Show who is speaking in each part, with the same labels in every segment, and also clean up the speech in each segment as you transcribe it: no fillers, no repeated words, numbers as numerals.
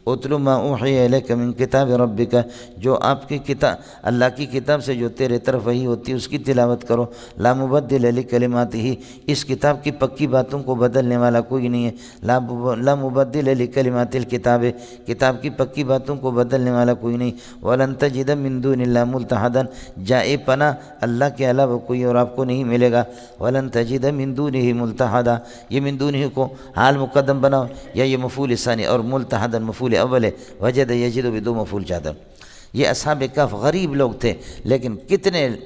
Speaker 1: اتل ما اوحی الیک من کتاب ربک، جو آپ کی کتاب اللہ کی کتاب سے جو تیرے طرف وحی ہوتی ہے اس کی تلاوت کرو۔ لا مبدل لکلماتہ، اس کتاب کی پکی باتوں کو بدلنے والا کوئی نہیں ہے۔ لا مبدل لکلمات الکتاب، کتاب کی پکی باتوں کو بدلنے والا کوئی نہیں۔ ولن تجد من دون اللہ ملتحدا، جائے پناہ اللہ کے علاوہ کوئی اور آپ کو نہیں ملے گا۔ ولن تجد من دونہ ملتحدا، یہ من دونہ کو حال مقدم بناؤ یا یہ مفعول ثانی، اور ملتحدا مفعول اول ہے، وجد یجد بھی دو مفعول چاہتا۔ یہ اصحاب کہف غریب لوگ تھے، لیکن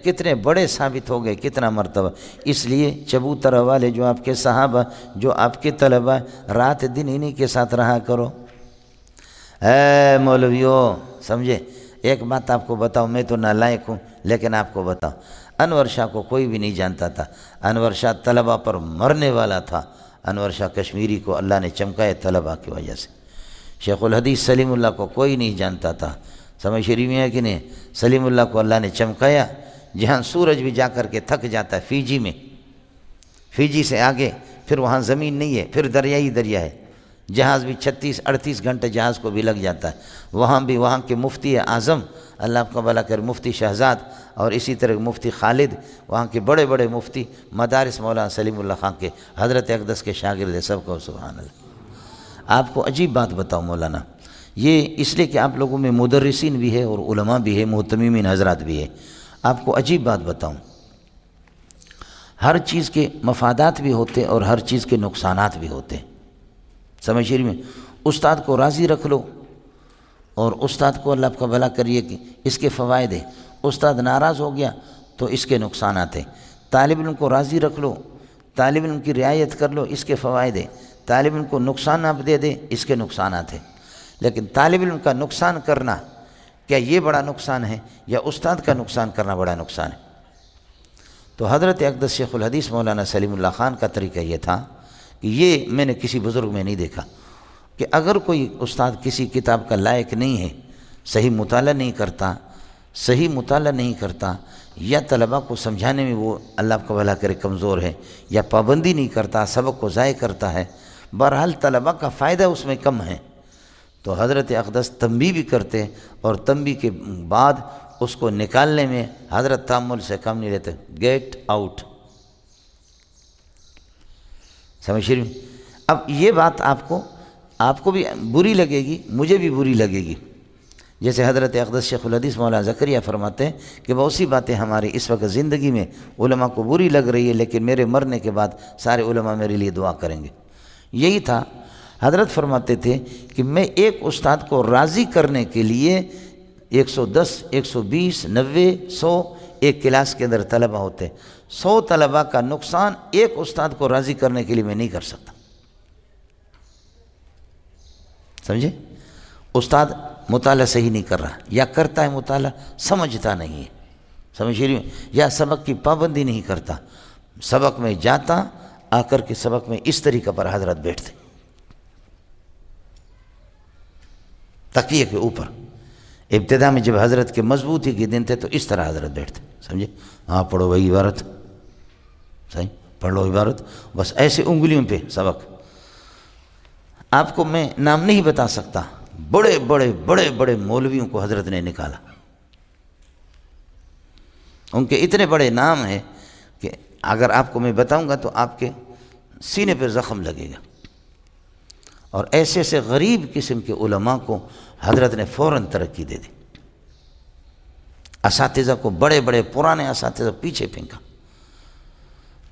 Speaker 1: کتنے بڑے ثابت ہو گئے، کتنا مرتبہ۔ اس لیے چبوترا والے جو آپ کے صحابہ، جو آپ کے طلبہ، رات دن انہی کے ساتھ رہا کرو۔ اے مولویوں سمجھے، ایک بات آپ کو بتاؤ، میں تو نالائق ہوں لیکن آپ کو بتاؤ، انور شاہ کو کوئی بھی نہیں جانتا تھا۔ انور شاہ طلبہ پر مرنے والا تھا۔ انور شاہ کشمیری کو اللہ نے چمکایا طلبہ کی وجہ سے۔ شیخ الحدیث سلیم اللہ کو کوئی نہیں جانتا تھا، سمجھ شریف میں ہے کہ نہیں؟ سلیم اللہ کو اللہ نے چمکایا، جہاں سورج بھی جا کر کے تھک جاتا ہے، فیجی میں، فیجی سے آگے پھر وہاں زمین نہیں ہے، پھر دریا ہے، جہاز بھی 36-38 گھنٹے جہاز کو بھی لگ جاتا ہے، وہاں بھی وہاں کے مفتی اعظم، اللہ آپ کا بھلا کر، مفتی شہزاد، اور اسی طرح مفتی خالد، وہاں کے بڑے بڑے مفتی، مدارس مولانا سلیم اللہ خان کے، حضرت اقدس کے شاگرد ہے، سب کو سبحان اللہ۔ آپ کو عجیب بات بتاؤں مولانا، یہ اس لیے کہ آپ لوگوں میں مدرسین بھی ہے اور علماء بھی ہے، محتممین حضرات بھی ہے۔ آپ کو عجیب بات بتاؤں، ہر چیز کے مفادات بھی ہوتے اور ہر چیز کے نقصانات بھی ہوتے، سمجھ شریف میں؟ استاد کو راضی رکھ لو اور استاد کو اللہ آپ کا بھلا کریے کہ اس کے فوائد ہیں، استاد ناراض ہو گیا تو اس کے نقصانات ہیں۔ طالب علم کو راضی رکھ لو، طالب علم کی رعایت کر لو، اس کے فوائد ہیں۔ طالب علم کو نقصان آپ دے دیں، اس کے نقصانات ہیں۔ لیکن طالب علم کا نقصان کرنا، کیا یہ بڑا نقصان ہے یا استاد کا نقصان کرنا بڑا نقصان ہے؟ تو حضرت اقدس شیخ الحدیث مولانا سلیم اللہ خان کا طریقہ یہ تھا کہ یہ میں نے کسی بزرگ میں نہیں دیکھا کہ اگر کوئی استاد کسی کتاب کا لائق نہیں ہے، صحیح مطالعہ نہیں کرتا یا طلبہ کو سمجھانے میں وہ اللہ کا بھلا کرے کمزور ہے، یا پابندی نہیں کرتا، سبق کو ضائع کرتا ہے، بہرحال طلبہ کا فائدہ اس میں کم ہے، تو حضرت اقدس تنبیہ بھی کرتے اور تنبیہ کے بعد اس کو نکالنے میں حضرت تامل سے کم نہیں لیتے، گیٹ آؤٹ، سمجھ شریف؟ اب یہ بات آپ کو بھی بری لگے گی، مجھے بھی بری لگے گی، جیسے حضرت اقدس شیخ الحدیث مولانا زکریا فرماتے ہیں کہ بہت سی باتیں ہماری اس وقت زندگی میں علماء کو بری لگ رہی ہے، لیکن میرے مرنے کے بعد سارے علماء میرے لیے دعا کریں گے۔ یہی تھا، حضرت فرماتے تھے کہ میں ایک استاد کو راضی کرنے کے لیے 110 120 90 100 ایک کلاس کے اندر طلبہ ہوتے، 100 طلبہ کا نقصان ایک استاد کو راضی کرنے کے لیے میں نہیں کر سکتا، سمجھے؟ استاد مطالعہ صحیح نہیں کر رہا، یا کرتا ہے مطالعہ سمجھتا نہیں ہے، سمجھ رہی ہوں، یا سبق کی پابندی نہیں کرتا، سبق میں جاتا، آ کر کے سبق میں اس طریقہ پر حضرت بیٹھتے تکیے کے اوپر، ابتدا میں جب حضرت کے مضبوطی کے دن تھے تو اس طرح حضرت بیٹھتے، سمجھے؟ ہاں پڑھو وہی عبارت، صحیح پڑھ لو عبارت، بس ایسے انگلیوں پہ سبق۔ آپ کو میں نام نہیں بتا سکتا، بڑے بڑے بڑے بڑے مولویوں کو حضرت نے نکالا، ان کے اتنے بڑے نام ہیں کہ اگر آپ کو میں بتاؤں گا تو آپ کے سینے پہ زخم لگے گا، اور ایسے ایسے غریب قسم کے علماء کو حضرت نے فوراً ترقی دے دی، اساتذہ کو بڑے بڑے پرانے اساتذہ پیچھے پھینکا۔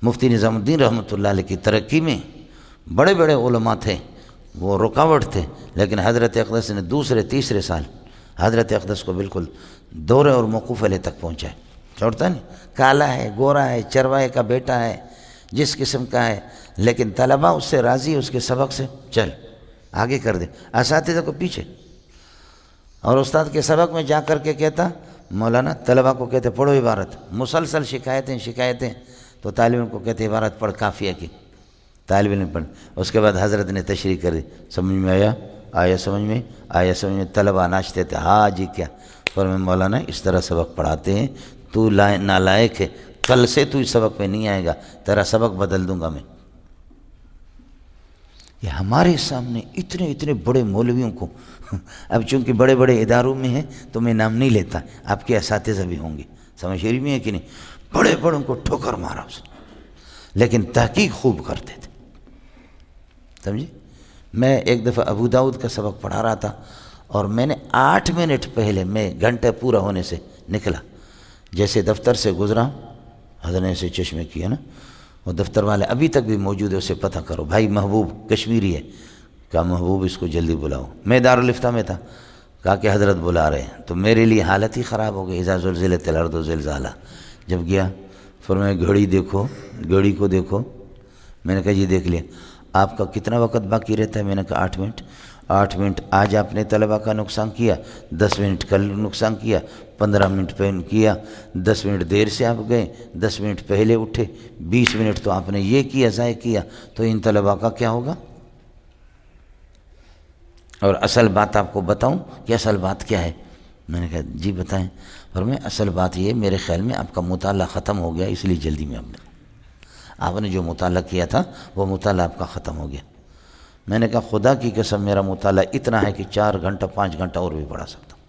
Speaker 1: مفتی نظام الدین رحمۃ اللہ علیہ کی ترقی میں بڑے بڑے علماء تھے، وہ رکاوٹ تھے، لیکن حضرت اقدس نے دوسرے تیسرے سال حضرت اقدس کو بالکل دورے اور موقوف علیہ تک پہنچائے، چھوڑتا نہیں، کالا ہے، گورا ہے، چروائے کا بیٹا ہے، جس قسم کا ہے، لیکن طلبہ اس سے راضی، اس کے سبق سے چل آگے کر دے، اساتذہ کو پیچھے، اور استاد کے سبق میں جا کر کے کہتا، مولانا طلبہ کو کہتے پڑھو عبارت، مسلسل شکایتیں، تو طالب علم کو کہتے عبارت پڑھ کافیہ کی، طالب علم پڑھ، اس کے بعد حضرت نے تشریح کر دی، سمجھ میں آیا سمجھ میں، طلبہ ناچتے تھے، ہاں جی کیا، فرمایا مولانا اس طرح سبق پڑھاتے ہیں، تو نالائق ہے، کل سے تو اس سبق میں نہیں آئے گا، تیرا سبق بدل دوں گا میں۔ یہ ہمارے سامنے اتنے اتنے بڑے مولویوں کو اب چونکہ بڑے بڑے اداروں میں ہیں تو میں نام نہیں لیتا، آپ کے اساتذہ بھی ہوں گے، سمجھ رہی میں ہے کہ نہیں، بڑے بڑوں کو ٹھوکر مارا اس نے، لیکن تحقیق خوب کرتے تھے، سمجھے۔ میں ایک دفعہ ابو داؤد کا سبق پڑھا رہا تھا اور میں نے 8 منٹ پہلے، میں گھنٹہ پورا ہونے سے نکلا، جیسے دفتر سے گزرا ہوں، حضرت نے سے چشمے کیا نا، وہ دفتر والے ابھی تک بھی موجود ہے، اسے پتہ کرو، بھائی محبوب کشمیری ہے، کہا محبوب اس کو جلدی بلاؤ، میں دارالفتہ میں تھا، کہا کہ حضرت بلا رہے ہیں، تو میرے لیے حالت ہی خراب ہو گئی، اذا زلزلت الارض زلزالہ، جب گیا فرمایا گھڑی دیکھو، گھڑی کو دیکھو، میں نے کہا جی دیکھ لیا، آپ کا کتنا وقت باقی رہتا ہے؟ میں نے کہا 8 منٹ۔ 8 منٹ آج آپ نے طلبہ کا نقصان کیا، 10 منٹ کل نقصان کیا، 15 منٹ پہلے کیا، 10 منٹ دیر سے آپ گئے، 10 منٹ پہلے اٹھے، 20 منٹ تو آپ نے یہ کیا، ضائع کیا، تو ان طلبہ کا کیا ہوگا؟ اور اصل بات آپ کو بتاؤں کہ اصل بات کیا ہے؟ میں نے کہا جی بتائیں۔ فرمایا اصل بات یہ، میرے خیال میں آپ کا مطالعہ ختم ہو گیا، اس لیے جلدی میں آپ نے جو مطالعہ کیا تھا وہ مطالعہ آپ کا ختم ہو گیا۔ میں نے کہا خدا کی قسم میرا مطالعہ اتنا ہے کہ 4 گھنٹہ 5 گھنٹہ اور بھی پڑھا سکتا ہوں،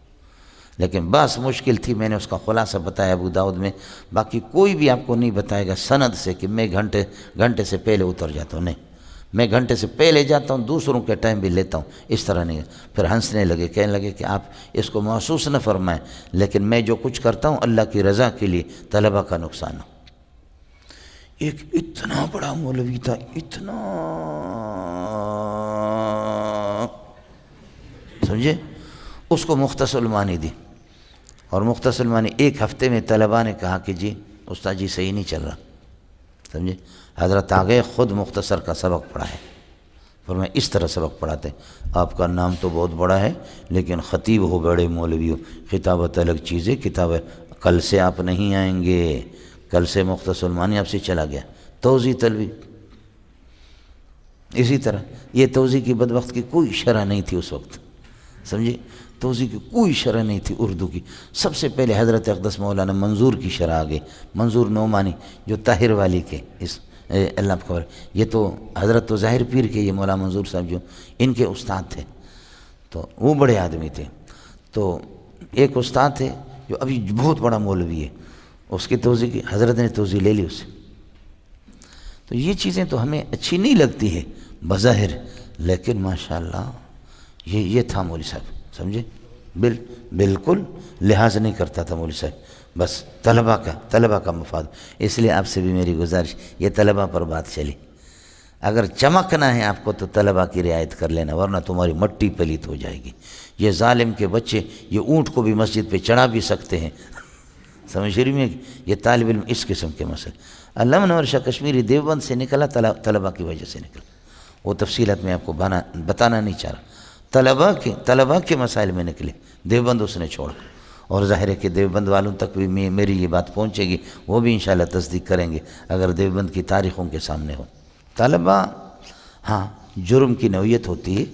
Speaker 1: لیکن بس مشکل تھی، میں نے اس کا خلاصہ بتایا ابو داؤد میں، باقی کوئی بھی آپ کو نہیں بتائے گا سند سے کہ میں گھنٹے سے پہلے اتر جاتا ہوں، نہیں، میں گھنٹے سے پہلے جاتا ہوں، دوسروں کے ٹائم بھی لیتا ہوں، اس طرح نہیں۔ پھر ہنسنے لگے، کہنے لگے کہ آپ اس کو محسوس نہ فرمائیں، لیکن میں جو کچھ کرتا ہوں اللہ کی رضا کے لیے، طلبہ کا نقصان ہو۔ ایک اتنا بڑا مولوی تھا، اتنا، سمجھے، اس کو مختصر المعانی دی، اور مختصر المعانی 1 ہفتے میں طلبہ نے کہا کہ جی استاد جی صحیح نہیں چل رہا، سمجھے۔ حضرت آگئے، خود مختصر کا سبق پڑھا ہے، فرمایا اس طرح سبق پڑھاتے، آپ کا نام تو بہت بڑا ہے لیکن خطیب ہو، بڑے مولوی ہو، خطابت الگ چیز ہے، کتاب کل سے آپ نہیں آئیں گے، کل سے مختصر المعانی آپ سے چلا گیا۔ توضیح تلوی اسی طرح، یہ توضیح کی بدبخت کی کوئی شرح نہیں تھی اس وقت، سمجھے، توضیح کی کوئی شرح نہیں تھی اردو کی۔ سب سے پہلے حضرت اقدس مولانا منظور کی شرح آگئی، منظور نعمانی جو طاہر والی کے، اس اللہ آپ خبر، یہ تو حضرت تو ظاہر پیر کے، یہ مولانا منظور صاحب جو ان کے استاد تھے، تو وہ بڑے آدمی تھے۔ تو ایک استاد تھے جو ابھی بہت بڑا مولوی ہے، اس کی توضیح کی، حضرت نے توضیح لے لی اس سے۔ تو یہ چیزیں تو ہمیں اچھی نہیں لگتی ہے بظاہر، لیکن ماشاءاللہ یہ تھا مولوی صاحب، سمجھے، بالکل لحاظ نہیں کرتا تھا مولوی صاحب، بس طلبہ کا مفاد۔ اس لیے آپ سے بھی میری گزارش، یہ طلبہ پر بات چلی، اگر چمکنا ہے آپ کو تو طلبہ کی رعایت کر لینا، ورنہ تمہاری مٹی پلیت ہو جائے گی۔ یہ ظالم کے بچے یہ اونٹ کو بھی مسجد پہ چڑھا بھی سکتے ہیں، سمجھ رہی میں، یہ طالب علم اس قسم کے مسئلے۔ علامہ انور شاہ کشمیری دیوبند سے نکلا، طلبہ کی وجہ سے نکلا، وہ تفصیلات میں آپ کو بتانا نہیں چاہ رہا، طلبہ کے مسائل میں نکلے، دیوبند اس نے چھوڑا، اور ظاہر ہے کہ دیوبند والوں تک بھی میری یہ بات پہنچے گی، وہ بھی انشاءاللہ تصدیق کریں گے اگر دیوبند کی تاریخوں کے سامنے ہو۔ طلبہ ہاں جرم کی نوعیت ہوتی ہے،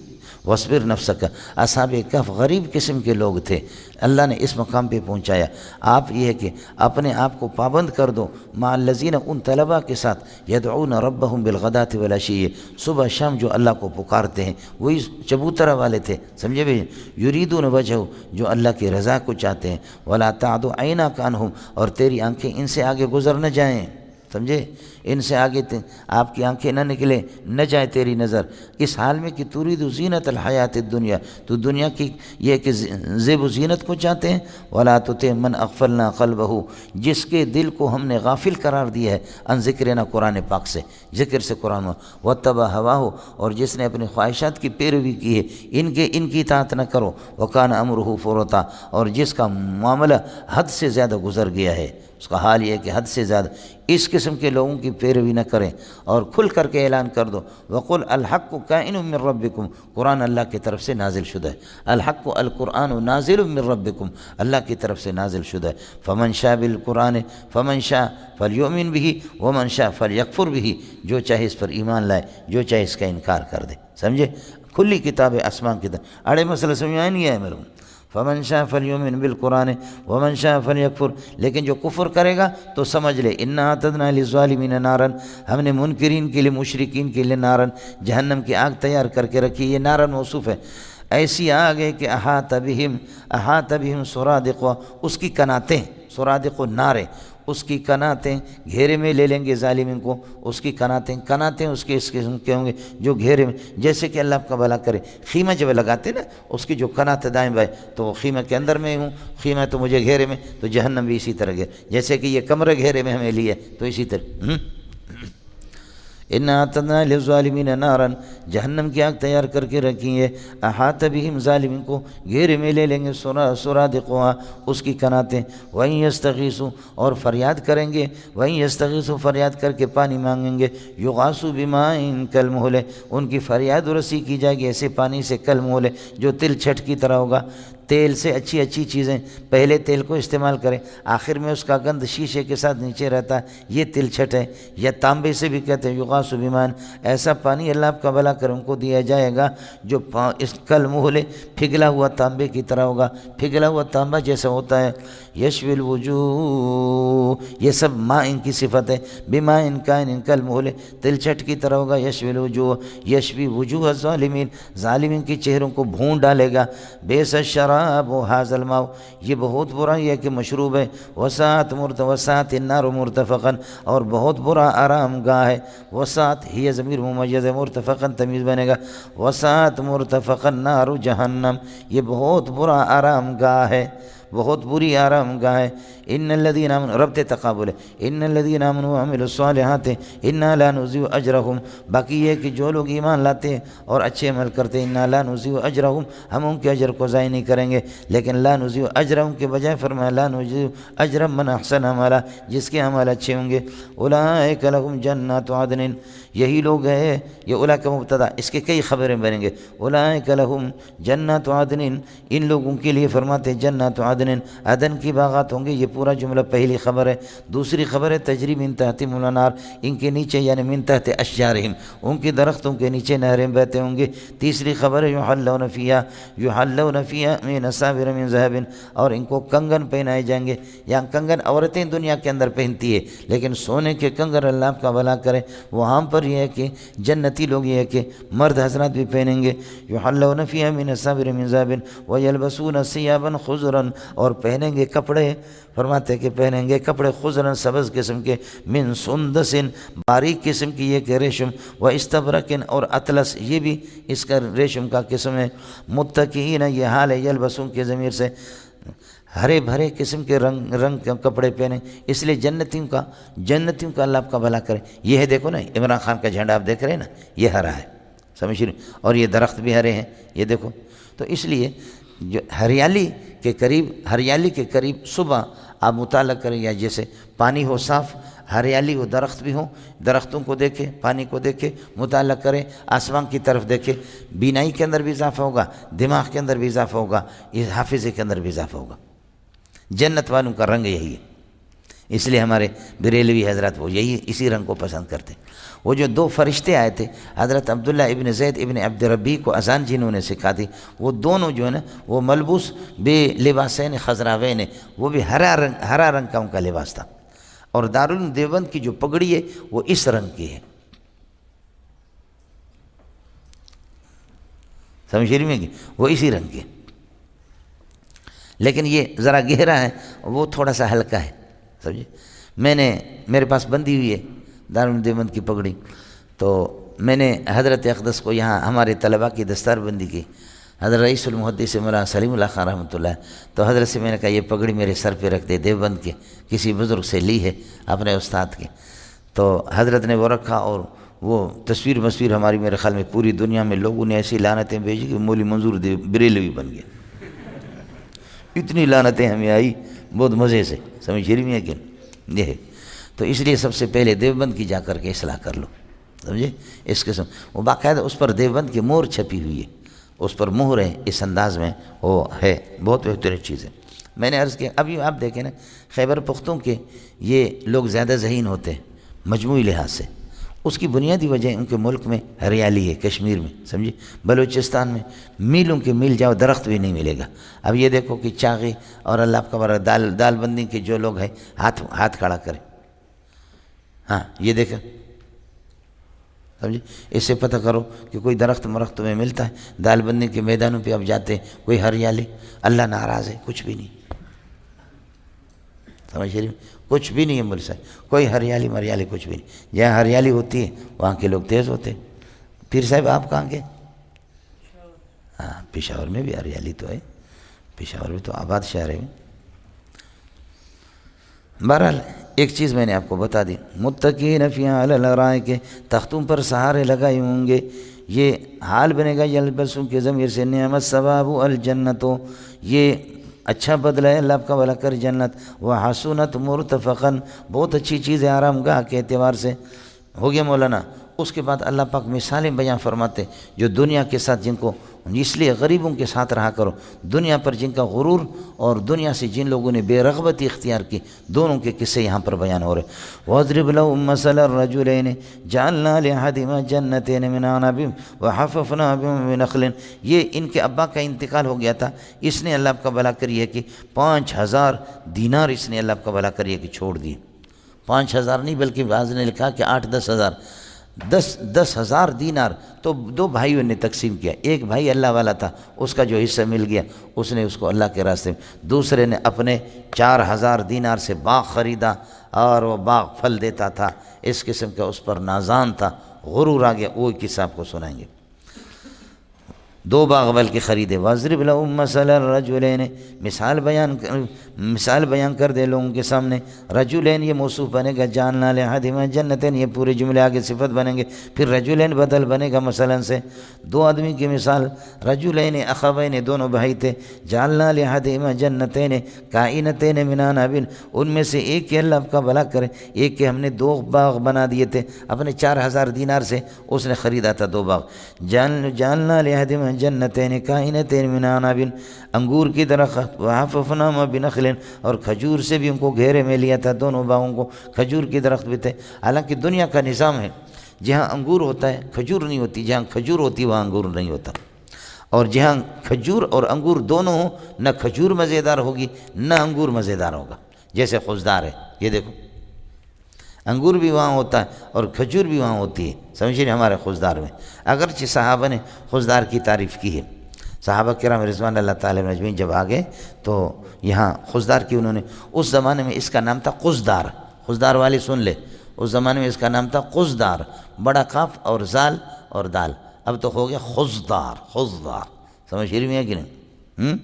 Speaker 1: وصبر نفسک، اصحاب کہف غریب قسم کے لوگ تھے، اللہ نے اس مقام پہ پہنچایا۔ آپ یہ ہے کہ اپنے آپ کو پابند کر دو، مع الذین، ان طلبہ کے ساتھ، یدعون ربہم بالغداۃ والعشی، صبح شام جو اللہ کو پکارتے ہیں، وہی چبوترہ والے تھے، سمجھے بھائی، یریدون وجہہ، جو اللہ کی رضا کو چاہتے ہیں، ولا تعد عیناک عنہم، اور تیری آنکھیں ان سے آگے گزر نہ جائیں، سمجھے، ان سے آگے آپ کی آنکھیں نہ نکلیں، نہ جائے تیری نظر، اس حال میں کہ ترید زینت الحیات الدنیا، تو دنیا کی یہ کہ زیب و زینت کو چاہتے ہیں، ولا تطع من اغفلنا قلبہ، جس کے دل کو ہم نے غافل قرار دیا ہے، ان ذکرنا، قرآن پاک سے، ذکر سے قرآن، واتبع ہواہ، اور جس نے اپنی خواہشات کی پیروی کی ہے، ان کی اطاعت نہ کرو، وکان امرہ فرطا، اور جس کا معاملہ حد سے زیادہ گزر گیا ہے، اس کا حال یہ ہے کہ حد سے زیادہ، اس قسم کے لوگوں کی پیروی نہ کریں، اور کھل کر کے اعلان کر دو، وقل الحق کائن من ربکم، قرآن اللہ کی طرف سے نازل شدہ ہے، الحق القرآن نازل من ربکم، اللہ کی طرف سے نازل شدہ ہے، فمن شاء بالقرآن فمن شاء فلیؤمن بہ ومن شاء فلیکفر بہ، جو چاہے اس پر ایمان لائے، جو چاہے اس کا انکار کر دے، سمجھے، کھلی کتاب ہے، آسمان کی طرف، اڑے مسئلہ سمجھ آئے نہیں آئے میرے، فمن شاء فلیؤمن بالقرآن ومن شاء فلیکفر، لیکن جو کفر کرے گا تو سمجھ لے انا اعتدنا للظالمین نارا، ہم نے منکرین کے لیے، مشرکین کے لیے نارن، جہنم کی آگ تیار کر کے رکھی۔ یہ نارن موصوف ہے، ایسی آگ ہے کہ احاط بہم سرادقها، اس کی کناتیں، سرادق ناریں، اس کی کناتیں گھیرے میں لے لیں گے ظالمین کو، اس کی کناتیں اس کے اس قسم کے ہوں گے جو گھیرے میں، جیسے کہ اللہ آپ کا بھلا کرے، خیمہ جب لگاتے نا اس کی جو کنات دائیں بائیں، تو وہ خیمہ کے اندر میں ہوں، خیمہ تو مجھے گھیرے میں، تو جہنم بھی اسی طرح گھیر، جیسے کہ یہ کمرے گھیرے میں ہمیں لیے تو اسی طرح اِنَّا اعْتَدْنَا لِلظَّالِمِينَ نَارًا، جہنم کی آگ تیار کر کے رکھی ہے، احاط بہم، ظالمین کو گھیرے میں لے لیں گے، سرادقها، اس کی کناتیں، وَإِن يَسْتَغِيثُوا، اور فریاد کریں گے، وَإِن يَسْتَغِيثُوا، فریاد کر کے پانی مانگیں گے، يُغَاثُوا بِمَاءٍ كَالْمُهْلِ، ان کی فریاد رسی کی جائے گی ایسے پانی سے، کالمہل، جو تل چھٹ کی طرح ہوگا۔ تیل سے اچھی چیزیں، پہلے تیل کو استعمال کریں، آخر میں اس کا گند شیشے کے ساتھ نیچے رہتا ہے، یہ تل چھٹ ہے، یا تانبے سے بھی کہتے ہیں یغاث بماء، ایسا پانی اللہ آپ کا بھلا کر ان کو دیا جائے گا جو اس کالمہل، پھگلا ہوا تانبے کی طرح ہوگا، پھگلا ہوا تانبا جیسا ہوتا ہے۔ یشوی الوجوہ، یہ سب ماء ان کی صفت ہے، بماء کائن کالمہل، تل چھٹ کی طرح ہوگا۔ یشوی الوجوہ، یشوی وجوہ الظالمین، ظالمین کی چہروں کو بھون ڈالے گا۔ بیس الشراب ھذا الماء، یہ بہت برا یہ کہ مشروب ہے، وساعت النار مرتفقا، اور بہت برا آرام گاہ ہے۔ وساعت ہی ضمیر ممیز ہے، مرتفقا تمیز بنے گا، وساعت مرتفقا نار جہنم، یہ بہت برا آرام گاہ ہے، بہت بری آرام گاہ ہے۔ ان الذین آمنوا، ربط تقابل ہے، ان الذین آمنوا وعملوا الصالحات انا لا نضيع اجرهم، باقی یہ کہ جو لوگ ایمان لاتے ہیں اور اچھے عمل کرتے ہیں، انا لا نضيع اجرهم، ہم ان کے اجر کو ضائع نہیں کریں گے، لیکن لا نضيع اجرهم کے بجائے فرمایا لا نضيع اجر من احسن عملا، جس کے عمل اچھے ہوں گے۔ اولئک لهم جنات عدن، یہی لوگ ہیں، یہ اولا کا مبتدا، اس کے کئی خبریں بنیں گے۔ اولئک لهم جنات عدن، ان لوگوں کے لیے فرماتے ہیں جنات عدن، عدن کی باغات ہوں گے، یہ پورا جملہ پہلی خبر ہے۔ دوسری خبر ہے تجری من تحتہم الانہار، ان کے نیچے یعنی من تحت اشجارہم، ان کی درختوں کے نیچے نہریں بہتے ہوں گے۔ تیسری خبر ہے یحلون فیہا من اساور من ذہب، اور ان کو کنگن پہنائے جائیں گے۔ یہاں کنگن عورتیں دنیا کے اندر پہنتی ہے، لیکن سونے کے کنگن اللہ آپ کا بھلا کرے وہاں پر یہ ہے کہ جنتی لوگ یہ ہے کہ مرد حضرات بھی پہنیں گے۔ یحلون فیہا من اساور من ذہب ویلبسون ثیابا خضرا، اور پہنیں گے کپڑے، فرماتے کہ پہنیں گے کپڑے خضرن، سبز قسم کے، من سندس، باریک قسم کی یہ کہ ریشم، و استبرقن، اور اطلس، یہ بھی اس کا ریشم کا قسم ہے۔ متکئین، یہ حال ہے یلبسون کے ضمیر سے، ہرے بھرے قسم کے رنگ کے کپڑے پہنے، اس لیے جنتیوں کا اللہ آپ کا بھلا کرے۔ یہ ہے دیکھو نا عمران خان کا جھنڈا آپ دیکھ رہے ہیں نا، یہ ہرا ہے، سمجھ رہے، اور یہ درخت بھی ہرے ہیں، یہ دیکھو، تو اس لیے جو ہریالی کے قریب صبح آپ مطالعہ کریں، یا جیسے پانی ہو صاف، ہریالی ہو، درخت بھی ہوں، درختوں کو دیکھیں، پانی کو دیکھیں، مطالعہ کریں، آسمان کی طرف دیکھیں، بینائی کے اندر بھی اضافہ ہوگا، دماغ کے اندر بھی اضافہ ہوگا، یہ حافظے کے اندر بھی اضافہ ہوگا۔ جنت والوں کا رنگ یہی ہے، اس لیے ہمارے بریلوی حضرات وہ اسی رنگ کو پسند کرتے ہیں۔ وہ جو دو فرشتے آئے تھے حضرت عبداللہ ابن زید ابن عبد ربی کو اذان جنہوں نے سکھا دی، وہ دونوں جو ہے نا وہ ملبوس بے لباسین خضراوین، وہ بھی ہرا رنگ کا ان کا لباس تھا، اور دارالعلوم دیوبند کی جو پگڑی ہے وہ اس رنگ کی ہے، سمجھ رہی میں کہ وہ اسی رنگ کی ہے، لیکن یہ ذرا گہرا ہے، وہ تھوڑا سا ہلکا ہے، سمجھے۔ میرے پاس بندھی ہوئی ہے دارالعلوم دیوبند کی پگڑی، تو میں نے حضرت اقدس کو یہاں ہمارے طلباء کی دستار بندی کی، حضرت رئیس المحدث مولانا سلیم اللہ خان رحمۃ اللہ، تو حضرت سے میں نے کہا یہ پگڑی میرے سر پہ رکھ دے، دیوبند کے کسی بزرگ سے لی ہے اپنے استاد کے، تو حضرت نے وہ رکھا، اور وہ تصویر ہماری میرے خیال میں پوری دنیا میں لوگوں نے ایسی لعنتیں بھیجی کہ مولی منظور بریلوی بن گیا، اتنی لعنتیں ہمیں آئی بہت مزے سے، سمجھ رہی ہیں کہ یہ ہے۔ تو اس لیے سب سے پہلے دیوبند کی جا کر کے اصلاح کر لو، سمجھے، اس قسم وہ باقاعدہ اس پر دیوبند کی مہر چھپی ہوئی ہے، اس پر مہر ہے، اس انداز میں وہ ہے، بہت بہترین چیز ہے۔ میں نے عرض کیا، ابھی آپ دیکھیں نا خیبر پختون کے یہ لوگ زیادہ ذہین ہوتے ہیں مجموعی لحاظ سے، اس کی بنیادی وجہ ان کے ملک میں ہریالی ہے، کشمیر میں، سمجھے، بلوچستان میں میلوں کے میل جاؤ درخت بھی نہیں ملے گا۔ اب یہ دیکھو کہ چاغی اور اللہ کا بڑا دال بندی کے جو لوگ ہیں ہاتھ کھڑا کریں، ہاں یہ دیکھیں، سمجھے، اس سے پتہ کرو کہ کوئی درخت مرخت تمہیں ملتا ہے؟ دال بندی کے میدانوں پہ اب جاتے ہیں، کوئی ہریالی، اللہ ناراض ہے، کچھ بھی نہیں، سمجھ رہی، کچھ بھی نہیں ہے مل صاحب، کوئی ہریالی مریالی کچھ بھی نہیں۔ جہاں ہریالی ہوتی ہے وہاں کے لوگ تیز ہوتے ہیں۔ پیر صاحب آپ کہاں کے؟ ہاں پشاور میں بھی ہریالی تو ہے، پشاور بھی تو آباد شہر ہے۔ بہرحال ایک چیز میں نے آپ کو بتا دی، متقین فیہا علی الارائک، تختوں پر سہارے لگائے ہوں گے، یہ حال بنے گا یلبسوں کے ضمیر سے، نعمت ثواب الجنتوں، یہ اچھا بدلہ ہے، اللہ آپ کا بھلا کر جنت، وحسنت مرتفقاً، بہت اچھی چیز ہے آرام گاہ کے اعتبار سے۔ ہو گیا مولانا۔ اس کے بعد اللہ پاک مثالیں بیان فرماتے جو دنیا کے ساتھ جن کو، اس لیے غریبوں کے ساتھ رہا کرو، دنیا پر جن کا غرور اور دنیا سے جن لوگوں نے بے رغبتی اختیار کی، دونوں کے قصے یہاں پر بیان ہو رہے۔ وَاضْرِبْ لَهُم مَّثَلَ الرَّجُلَيْنِ جَعَلْنَا لِأَحَدِهِمَا جَنَّتَيْنِ مِنْ أَعْنَابٍ وَحَفَفْنَاهُمَا بِنَخْلٍ، یہ ان کے ابا کا انتقال ہو گیا تھا، اس نے اللہ کا بھلا کریے کہ 5000 دینار اس نے اللہ کا بھلا کریے کہ چھوڑ دیے۔ 5000 نہیں بلکہ بعض نے لکھا کہ 8-10 ہزار، 10,000 دینار تو دو بھائیوں نے تقسیم کیا۔ ایک بھائی اللہ والا تھا، اس کا جو حصہ مل گیا اس نے اس کو اللہ کے راستے میں، دوسرے نے اپنے 4000 دینار سے باغ خریدا اور وہ باغ پھل دیتا تھا، اس قسم کا اس پر نازان تھا، غرور آ گیا، وہ قصہ آپ کو سنائیں گے۔ 2 باغ بلکہ خریدے۔ وَاضْرِبْ لَهُم مَّثَلَ الرَّجُلَيْنِ، مثال بیان کر دے لوگوں کے سامنے۔ رجلین یہ موصوف بنے گا، جعلنا لأحدہما جنتین، یہ پورے جملے آگے صفت بنیں گے، پھر رجلین بدل بنے گا مثلا سے۔ 2 آدمی کی مثال، رجلین اخوین، دونوں بھائی تھے، جعلنا لأحدہما جنتین کائنتین من عنب، ان میں سے ایک کے اللہ کا بھلا کرے، ایک کے ہم نے 2 باغ بنا دیے تھے، اپنے 4000 دینار سے اس نے خریدا تھا 2 باغ۔ جعلنا لأحدہما جنتین کائنتین من عنب، انگور کی درخت، وحففناہما بنخل، اور کھجور سے بھی ان کو گھیرے میں لیا تھا، دونوں باغوں کو کھجور کی درخت بھی تھے۔ حالانکہ دنیا کا نظام ہے، جہاں انگور ہوتا ہے کھجور نہیں ہوتی، جہاں کھجور ہوتی وہاں انگور نہیں ہوتا، اور جہاں کھجور اور انگور دونوں ہوں، نہ کھجور مزیدار ہوگی نہ انگور مزیدار ہوگا، جیسے خوشدار ہے، یہ دیکھو انگور بھی وہاں ہوتا ہے اور کھجور بھی وہاں ہوتی ہے، سمجھیے ہمارے خوشدار میں۔ اگرچہ صحابہ نے خوشدار کی تعریف کی ہے، صحابہ کرام رضوان اللہ تعالیٰ مجمعین جب آگے تو یہاں خوشدار کی انہوں نے، اس زمانے میں اس کا نام تھا قزدار، خوشدار والی سن لے، اس زمانے میں اس کا نام تھا قزدار، بڑا قاف اور زال اور دال، اب تو ہو گیا خوشدار، خوشدار، سمجھ رہی میں ہے کہ نہیں؟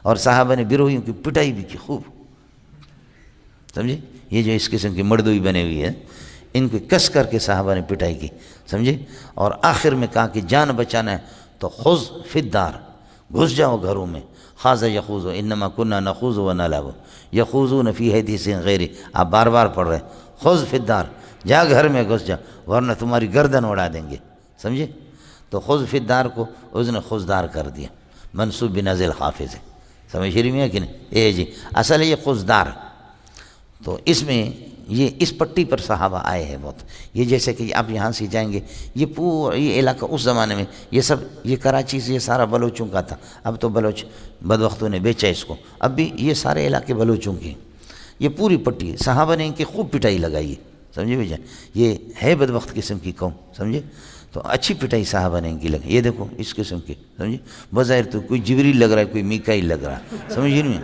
Speaker 1: اور صحابہ نے بروہیوں کی پٹائی بھی کی خوب، سمجھے، یہ جو اس قسم کی مردوئی بنے ہوئی ہے ان کو کس کر کے صحابہ نے پٹائی کی، سمجھے، اور آخر میں کہا کہ جان بچانا ہے تو خذ فی الدار، گھس جاؤ گھروں میں، خاض یخوض انما کننا نخوض و نلعب یخوضون فی حدیث غیر، آپ بار بار پڑھ رہے ہیں، خذ فی الدار، جا گھر میں گھس جا ورنہ تمہاری گردن اڑا دیں گے، سمجھے، تو خذ فی الدار کو اس نے خزدار کر دیا، منصوب بنزل خافض ہے، سمجھ رہی میں ہے کہ نہیں؟ اے جی اصل ہے یہ خزدار، تو اس میں یہ اس پٹی پر صحابہ آئے ہیں بہت، یہ جیسے کہ آپ یہاں سے جائیں گے، یہ پورا یہ علاقہ اس زمانے میں یہ سب، یہ کراچی سے یہ سارا بلوچوں کا تھا، اب تو بلوچ بدبختوں نے بیچا اس کو، اب بھی یہ سارے علاقے بلوچوں کے، یہ پوری پٹی صحابہ نے ان کی خوب پٹائی لگائی ہے، سمجھے بھائی جان، یہ ہے بدبخت قسم کی قوم، سمجھے، تو اچھی پٹائی صحابہ نے ان کی لگائی، یہ دیکھو اس قسم کی، سمجھے، بظاہر تو کوئی جبریل لگ رہا ہے، کوئی میکائیل لگ رہا ہے، سمجھے نہیں،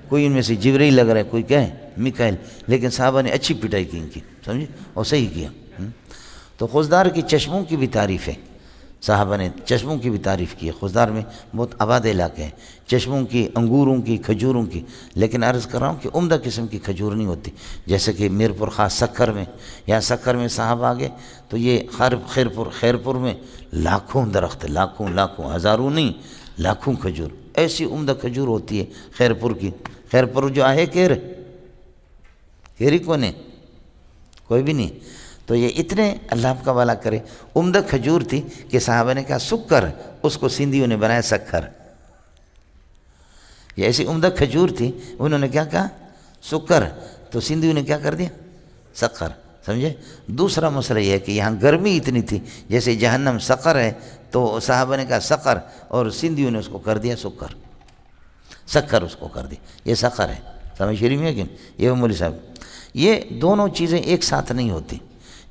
Speaker 1: کوئی ان میں سے جبریل لگ رہا ہے، کوئی کیا ہے میکائیل، لیکن صحابہ نے اچھی پٹائی کی ان کی، سمجھے، اور صحیح کیا۔ تو خزدار کی چشموں کی بھی تعریف ہے، صحابہ نے چشموں کی بھی تعریف کی ہے، خزدار میں بہت آباد علاقے ہیں، چشموں کی، انگوروں کی، کھجوروں کی، لیکن عرض کر رہا ہوں کہ عمدہ قسم کی کھجور نہیں ہوتی، جیسے کہ میرپور خاص سکھر میں، یا سکھر میں صحابہ آگے تو یہ خیرپور میں لاکھوں درخت، لاکھوں ہزاروں نہیں، لاکھوں کھجور، ایسی عمدہ کھجور ہوتی ہے خیرپور کی، خیرپور جو ہے کیری کون ہے؟ کوئی بھی نہیں، تو یہ اتنے اللہ آپ کا والا کرے عمدہ کھجور تھی کہ صحابہ نے کہا سکر، اس کو سندھیوں نے بنایا سکھر، یہ ایسی عمدہ کھجور تھی، انہوں نے کیا کہا سکر، تو سندھیوں نے کیا کر دیا سکھر، سمجھے؟ دوسرا مسئلہ یہ ہے کہ یہاں گرمی اتنی تھی، جیسے جہنم سقر ہے تو صحابہ نے کہا سقر، اور سندھیوں نے اس کو کر دیا سکر اس کو کر دیا، یہ سقر ہے، سمجھ شریف میں کہ یہ مولوی صاحب، یہ دونوں چیزیں ایک ساتھ نہیں ہوتی۔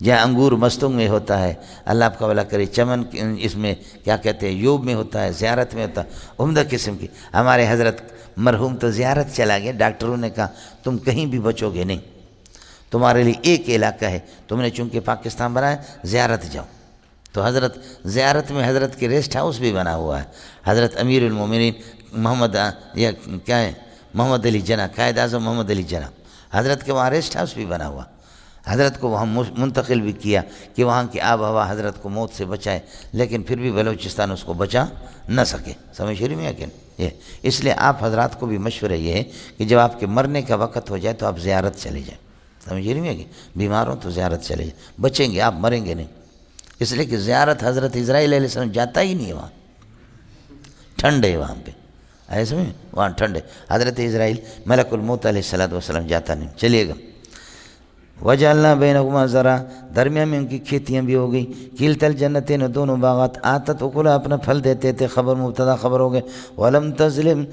Speaker 1: جہاں انگور مستنگ میں ہوتا ہے، اللہ آپ کا بھلا کرے، چمن اس میں کیا کہتے ہیں یوب میں ہوتا ہے، زیارت میں ہوتا ہے، عمدہ قسم کی۔ ہمارے حضرت مرحوم تو زیارت چلا گیا، ڈاکٹروں نے کہا تم کہیں بھی بچو گے نہیں، تمہارے لیے ایک علاقہ ہے، تم نے چونکہ پاکستان بنایا، زیارت جاؤ۔ تو حضرت زیارت میں حضرت کے ریسٹ ہاؤس بھی بنا ہوا ہے، حضرت امیر المومنین محمد علی جناح، قائد اعظم محمد علی جناح، حضرت کے وہاں ریسٹ ہاؤس بھی بنا ہوا، حضرت کو وہاں منتقل بھی کیا کہ وہاں کی آب و ہوا حضرت کو موت سے بچائے، لیکن پھر بھی بلوچستان اس کو بچا نہ سکے، سمجھ رہی میں کہ یہ اس لیے آپ حضرات کو بھی مشورہ یہ ہے کہ جب آپ کے مرنے کا وقت ہو جائے تو آپ زیارت چلے جائیں، سمجھ رہی میں کہ بیمار ہوں تو زیارت چلے جائیں، بچیں گے آپ، مریں گے نہیں، اس لیے کہ زیارت حضرت اسرائیل علیہ السلام جاتا ہی نہیں ہے، وہاں ٹھنڈ ہے، وہاں پہ ایسے میں وہاں ٹھنڈ ہے، حضرت اسرائیل ملک الموت علیہ السلام جاتا نہیں۔ چلیے گا، وجعلنا بینہما زرع، درمیان میں ان کی کھیتیاں بھی ہو گئی، کلتا الجنتین، دونوں باغات، آتت اکلھا، اپنا پھل دیتے تھے، خبر مبتدا خبر ہو گئے، ولم تظلم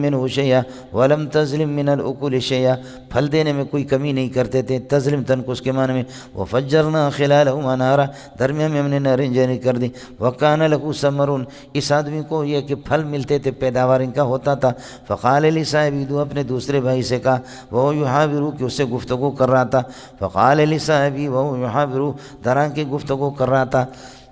Speaker 1: منہ شیئا، ولم تظلم من الاکل شیئا، پھل دینے میں کوئی کمی نہیں کرتے تھے، تظلم تنقص کے معنی میں، وفجرنا خلالہما نہرا، درمیان میں ہم نے نہریں جاری کر دی، وکان لہ ثمر، اس آدمی کو یہ کہ پھل ملتے تھے، پیداوار ان کا ہوتا تھا، فقال لصاحبہ، اپنے دوسرے بھائی سے کہا، وہ یحاورہ، کہ اس سے گفتگو کر رہا تھا، فقال لصاحبہ وهو یحاورہ، درا کے گفتگو کر رہا تھا،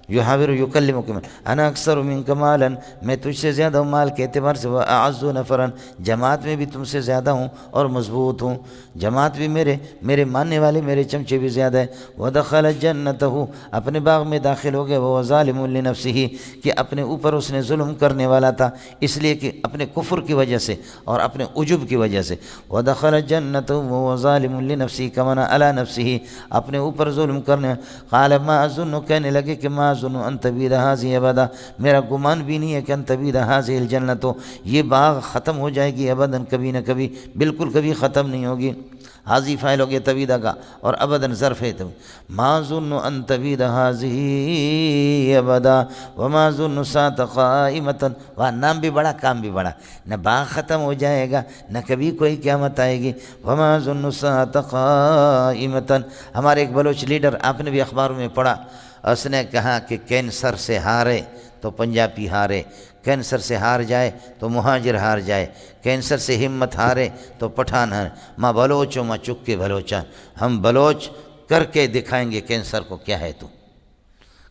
Speaker 1: یحاور یکلمک، انا اکثر منک مالا، میں تجھ سے زیادہ ہوں مال کے اعتبار سے، واعز نفرا، جماعت میں بھی تم سے زیادہ ہوں اور مضبوط ہوں، جماعت بھی میرے ماننے والے، میرے چمچے بھی زیادہ ہے، ودخل جنتہ، اپنے باغ میں داخل ہو گیا، وہ ظالم لنفسہ، کہ اپنے اوپر اس نے ظلم کرنے والا تھا، اس لیے کہ اپنے کفر کی وجہ سے اور اپنے عجب کی وجہ سے، ودخل جنتہ وهو ظالم لنفسہ، کمنا علی نفسہ، اپنے اوپر ظلم کرنے، قال ما اظن، کہنے لگے کہ ما اظن ان تبید ھذہ ابدا، میرا گمان بھی نہیں ہے کہ ان تبید ھذہ الجنت، یہ باغ ختم ہو جائے گی ابدا، کبھی نہ کبھی، بالکل کبھی ختم نہیں ہوگی، حاضی فاعل ہو گیا طویدہ کا، اور ابداً ظرف ہے، ما ظن ان تبید ھذہ ابدا وما ظن الساعۃ قائمۃ، وہاں نام بھی بڑا کام بھی بڑا، نہ باغ ختم ہو جائے گا نہ کبھی کوئی قیامت آئے گی، وما ظن الساعۃ قائمۃ۔ ہمارے ایک بلوچ لیڈر، آپ نے بھی اخباروں میں پڑھا، اس نے کہا کہ کینسر سے ہارے تو پنجابی ہارے، کینسر سے ہار جائے تو مہاجر ہار جائے، کینسر سے ہمت ہارے تو پٹھان ہارے، ماں بلوچوں ماں چک کے بلوچاں، ہم بلوچ کر کے دکھائیں گے کینسر کو کیا ہے تو،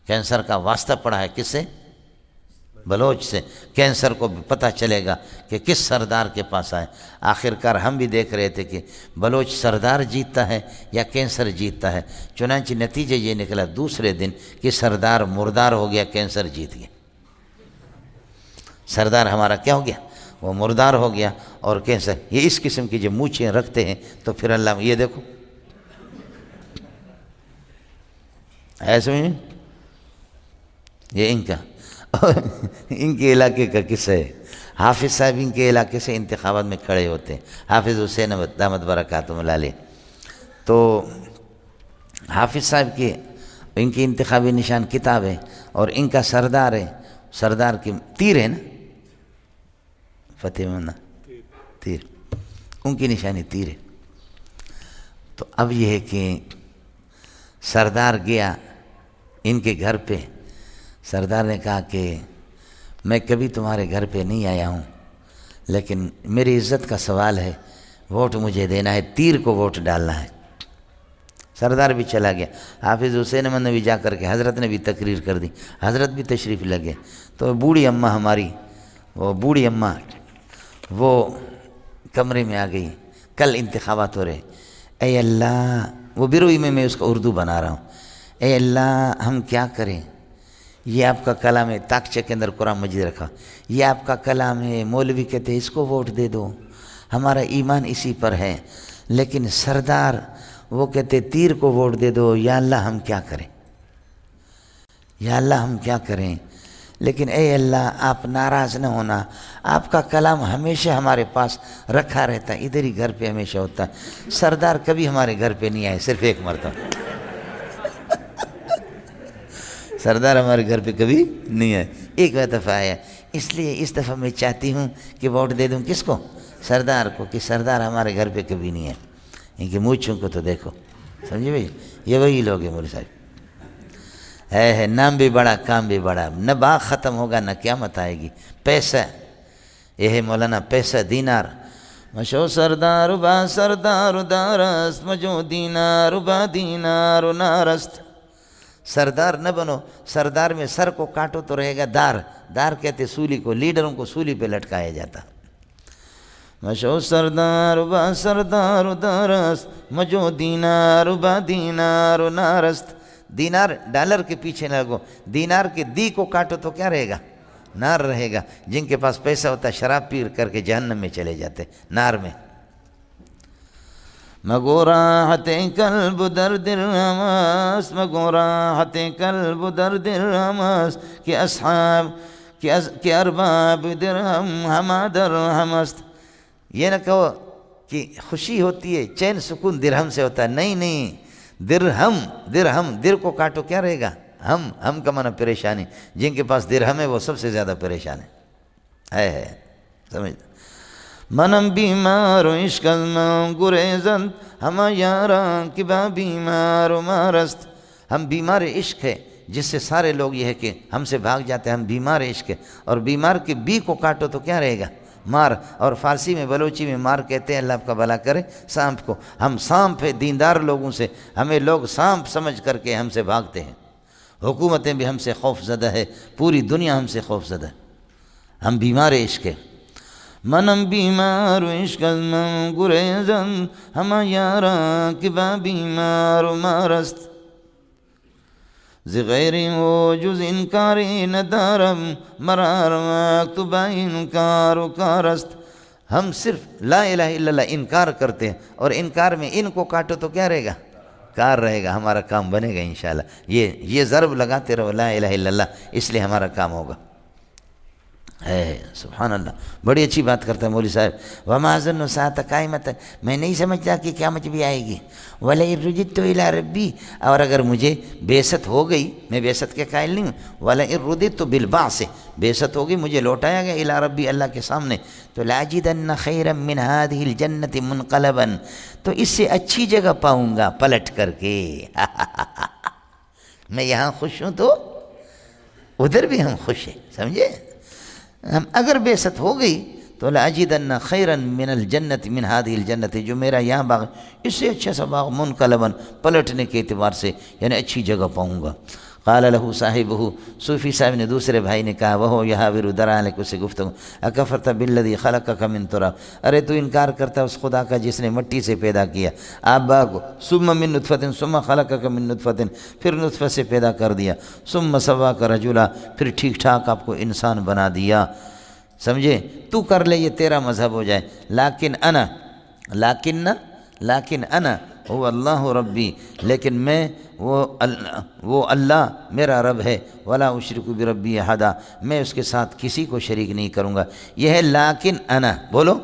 Speaker 1: کینسر کا واسطہ پڑا ہے کس سے؟ بلوچ سے، کینسر کو بھی پتہ چلے گا کہ کس سردار کے پاس آئے۔ آخرکار ہم بھی دیکھ رہے تھے کہ بلوچ سردار جیتتا ہے یا کینسر جیتتا ہے، چنانچہ نتیجہ یہ نکلا دوسرے دن کہ سردار مردار ہو گیا، کینسر جیت گیا، سردار ہمارا کیا ہو گیا؟ وہ مردار ہو گیا، اور کینسر، یہ اس قسم کی جو مونچھیں رکھتے ہیں تو پھر اللہ، یہ دیکھو ایسے میں یہ ان کا ان کے علاقے کا قصہ ہے، حافظ صاحب ان کے علاقے سے انتخابات میں کھڑے ہوتے ہیں، حافظ حسین دامت برکاتہم علیہ، تو حافظ صاحب کے ان کی انتخابی نشان کتاب ہے، اور ان کا سردار ہے، سردار کی تیر ہے نا، فتح منا تیر، ان کی نشانی تیر ہے۔ تو اب یہ ہے کہ سردار گیا ان کے گھر پہ، سردار نے کہا کہ میں کبھی تمہارے گھر پہ نہیں آیا ہوں، لیکن میری عزت کا سوال ہے، ووٹ مجھے دینا ہے، تیر کو ووٹ ڈالنا ہے۔ سردار بھی چلا گیا، حافظ حسین احمد نے بھی جا کر کے، حضرت نے بھی تقریر کر دی، حضرت بھی تشریف لگے، تو بوڑھی اماں ہماری، وہ بوڑھی اماں وہ کمرے میں آ گئی، کل انتخابات ہو رہے، اے اللہ، وہ بروئی میں اس کا اردو بنا رہا ہوں، اے اللہ ہم کیا کریں، یہ آپ کا کلام ہے، تاکچے کے اندر قرآن مجید رکھا، یہ آپ کا کلام ہے، مولوی کہتے ہیں اس کو ووٹ دے دو، ہمارا ایمان اسی پر ہے، لیکن سردار وہ کہتے تیر کو ووٹ دے دو، یا اللہ ہم کیا کریں، یا اللہ ہم کیا کریں۔ لیکن اے اللہ آپ ناراض نہ ہونا، آپ کا کلام ہمیشہ ہمارے پاس رکھا رہتا ہے، ادھر ہی گھر پہ ہمیشہ ہوتا ہے۔ سردار کبھی ہمارے گھر پہ نہیں آئے، صرف ایک مرتبہ سردار ہمارے گھر پہ کبھی نہیں آئے، ایک دفعہ آیا۔ اس لیے اس دفعہ میں چاہتی ہوں کہ ووٹ دے دوں کس کو؟ سردار کو، کہ سردار ہمارے گھر پہ کبھی نہیں ہے۔ ان کی مونچھوں کو تو دیکھو، سمجھے بھائی، یہ وہی لوگ ہیں مولوی صاحب، ہے نام بھی بڑا، کام بھی بڑا، نہ باغ ختم ہوگا نہ قیامت آئے گی۔ پیسہ، یہ ہے مولانا پیسہ دینار، مشو سردار با سردار دارست، مجو دینار با دینار نارست۔ سردار نہ بنو، سردار میں سر کو کاٹو تو رہے گا دار، دار کہتے سولی کو، لیڈروں کو سولی پہ لٹکایا جاتا۔ مشو سردار با سردار دارست، مجو دینار با دینار نارست۔ دینار ڈالر کے پیچھے نہ لگو، دینار کے دی کو کاٹو تو کیا رہے گا؟ نار رہے گا۔ جن کے پاس پیسہ ہوتا ہے شراب پی کر کے جہنم میں چلے جاتے، نار میں۔ مگو راحت قلب در دل ہمست، مگو راحت قلب در دل ہمست، کہ اصحاب کہ ارباب درہم ہما درہم است۔ یہ نہ کہو کہ خوشی ہوتی ہے، چین سکون درہم سے ہوتا ہے، نہیں نہیں، درہم، درہم، در کو کاٹو کیا رہے گا؟ ہم کا معنی پریشانی۔ جن کے پاس درہم ہے وہ سب سے زیادہ پریشان ہے، سمجھ۔ منم بیمار و عشق از من گریزند، ہما یاران کی با بیمار و مارست۔ ہم بیمار عشق ہے، جس سے سارے لوگ یہ ہے کہ ہم سے بھاگ جاتے ہیں، ہم بیمار عشق ہے۔ اور بیمار کے بی کو کاٹو تو کیا رہے گا؟ مار۔ اور فارسی میں بلوچی میں مار کہتے ہیں، اللہ آپ کا بھلا کرے، سانپ کو۔ ہم سانپ ہے دیندار لوگوں سے، ہمیں لوگ سانپ سمجھ کر کے ہم سے بھاگتے ہیں۔ حکومتیں بھی ہم سے خوف زدہ ہے، پوری دنیا ہم سے خوف زدہ ہے، ہم بیمار عشق ہے۔ منم بیمار و عشق از من گریزند، ہما یاران کی با بیمار و مارست۔ ز غیر و جز انکاری ندارم، مرار وقت با انکار و کارست۔ ہم صرف لا الہ الا اللہ انکار کرتے ہیں، اور انکار میں ان کو کاٹو تو کیا رہے گا؟ کار رہے گا، ہمارا کام بنے گا انشاءاللہ۔ یہ ضرب لگاتے رہو لا الہ الا اللہ، اس لیے ہمارا کام ہوگا۔ سبحان اللہ، بڑی اچھی بات کرتا ہے مولوی صاحب۔ وما اظن الساعة قائمة، میں نہیں سمجھتا کہ قیامت بھی آئے گی۔ وَلَئِن رُجِعْتُ إِلَىٰ رَبِّي، اور اگر مجھے بعثت ہو گئی، میں بعثت کے قائل نہیں ہوں، وَلَئِن رُدِدتُ بِالْبَعْثِ، بعثت ہوگی، مجھے لوٹایا گیا إِلَىٰ رَبِّي، اللہ کے سامنے، تو لَأَجِدَنَّ خَيْرًا مِّنْ هَٰذِهِ الْجَنَّةِ مُنْقَلَبًا، تو اس سے اچھی جگہ پاؤں گا پلٹ کر کے۔ میں یہاں خوش ہوں تو ادھر بھی ہم خوش ہیں، سمجھے؟ ہم اگر بعثت ہو گئی تو لَأَجِدَنَّ خَيْرًا مِّنَ الْجَنَّةِ مِنْ هَٰذِهِ الْجَنَّةِ، جو میرا یہاں باغ اس سے اچھا سا باغ، منقلباً پلٹنے کے اعتبار سے، یعنی اچھی جگہ پاؤں گا۔ قال له صاحبہ، صوفی صاحب نے دوسرے بھائی نے کہا، وہو یحاور درعلک، اس سے گفتگو، اکفرت بالذی خلقک من تراب، ارے تو انکار کرتا ہے اس خدا کا جس نے مٹی سے پیدا کیا آبا کو، ثم من نطفۃ، ثم خلقک من نطفۃ، پھر نطفہ سے پیدا کر دیا، ثم سواک رجلا، پھر ٹھیک ٹھاک آپ کو انسان بنا دیا۔ سمجھے؟ تو کر لے، یہ تیرا مذہب ہو جائے، لیکن انا هو اللہ ربی، لیکن میں وہ اللہ میرا رب ہے، ولا اشرک بربی احدا، میں اس کے ساتھ کسی کو شریک نہیں کروں گا۔ یہ ہے لیکن انا، بولو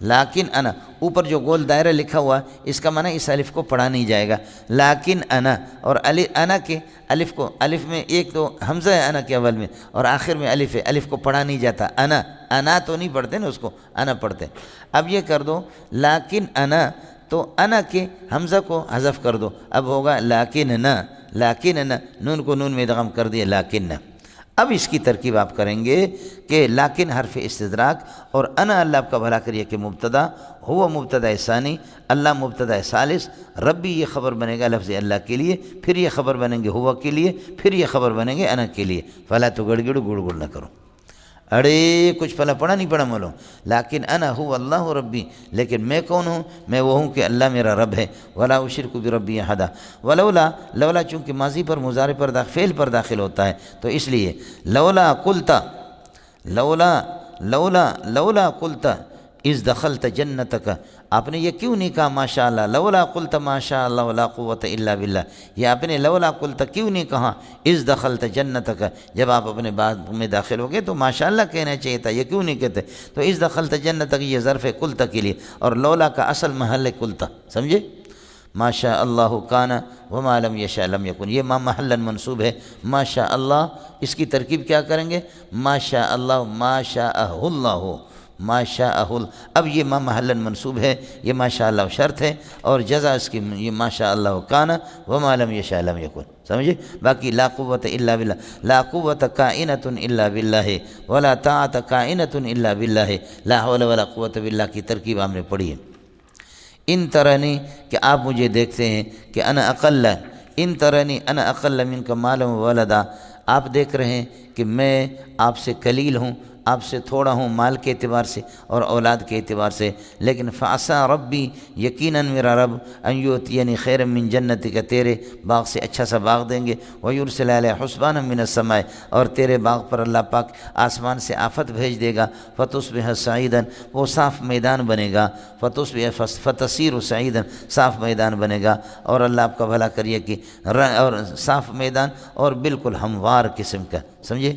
Speaker 1: لیکن انا، اوپر جو گول دائرہ لکھا ہوا اس کا معنی اس الف کو پڑھا نہیں جائے گا، لیکن انا، اور انا کے الف کو، الف میں ایک تو حمزہ ہے انا کے اول میں، اور آخر میں الف ہے، الف کو پڑھا نہیں جاتا، انا تو نہیں پڑھتے نا، اس کو انا پڑھتے۔ اب یہ کر دو لیکن انا، تو انا کے حمزہ کو حذف کر دو، اب ہوگا لیکن نہ، نون کو نون میں ادغام کر دیا لیکن نہ۔ اب اس کی ترکیب آپ کریں گے کہ لیکن حرف استدراک، اور انا اللہ آپ کا بھلا کریے کہ مبتدا، ہوا مبتدا ثانی، اللہ مبتدا ثالث، ربی یہ خبر بنے گا لفظ اللہ کے لیے، پھر یہ خبر بنیں گے ہوا کے لیے، پھر یہ خبر بنیں گے انا کے لیے۔ فلا تو گڑ گڑ نہ کرو، اڑے کچھ پھلا پڑھا نہیں پڑھا مولو، لیکن انا ہوا اللہ ربی، لیکن میں کون ہوں؟ میں وہ ہوں کہ اللہ میرا رب ہے، ولا اشرک بربی احدا، ولولا، لولا چونکہ ماضی پر مضارع پر فعل پر داخل ہوتا ہے تو اس لیے لولا قلتا، لولا قلتا، اذ دخلت جنتک، آپ نے یہ کیوں نہیں کہا ماشاء اللہ، لولا قلت ماشاء اللہ ولا قوت الا باللہ، یہ آپ نے لولا قلت کیوں نہیں کہا اذ دخلت جنتک، جب آپ اپنے باغ میں داخل ہو گئے تو ماشاء اللہ کہنا چاہیے تھا، یہ کیوں نہیں کہتے؟ تو اذ دخلت جنتک یہ ظرف ہے قلت کے لیے، اور لولا کا اصل محل ہے قلت، سمجھے؟ ما شاء اللہ کان وما لم یشاء لم یکن، یہ ما محلا منصوب ہے، ما شاء اللہ اس کی ترکیب کیا کریں گے؟ ما شاء اللہ ما شاءہ اللہ، ما شاءہ، اب یہ ما محلا منصوب ہے، یہ ما شاء اللہ شرط ہے، اور جزا اس کی یہ ما شاء اللہ کان وما لم یشاء لم یکن، سمجھے؟ باقی لا قوت الا باللہ، لا قوت کائنۃ الا باللہ ولا طاعت کائنۃ الا باللہ، لا حول ولا قوت باللہ کی ترکیب ہم نے پڑھی ہے۔ ان ترنی کہ آپ مجھے دیکھتے ہیں کہ انا اقل، ان ترنی انا اقل منک مالا و ولدا، آپ دیکھ رہے ہیں کہ میں آپ سے قلیل ہوں، آپ سے تھوڑا ہوں مال کے اعتبار سے اور اولاد کے اعتبار سے، لیکن فعسیٰ ربی، یقیناً میرا رب، ان یؤتینی خیرا من جنتی، کا تیرے باغ سے اچھا سا باغ دیں گے، ویرسل علیہ حسبانا من السماء، اور تیرے باغ پر اللہ پاک آسمان سے آفت بھیج دے گا، فتصبح صعیدا، وہ صاف میدان بنے گا، فتصبح فتصیر صعیدا، صاف میدان بنے گا، اور اللہ آپ کا بھلا کریے کہ اور صاف میدان اور بالکل ہموار قسم کا، سمجھے؟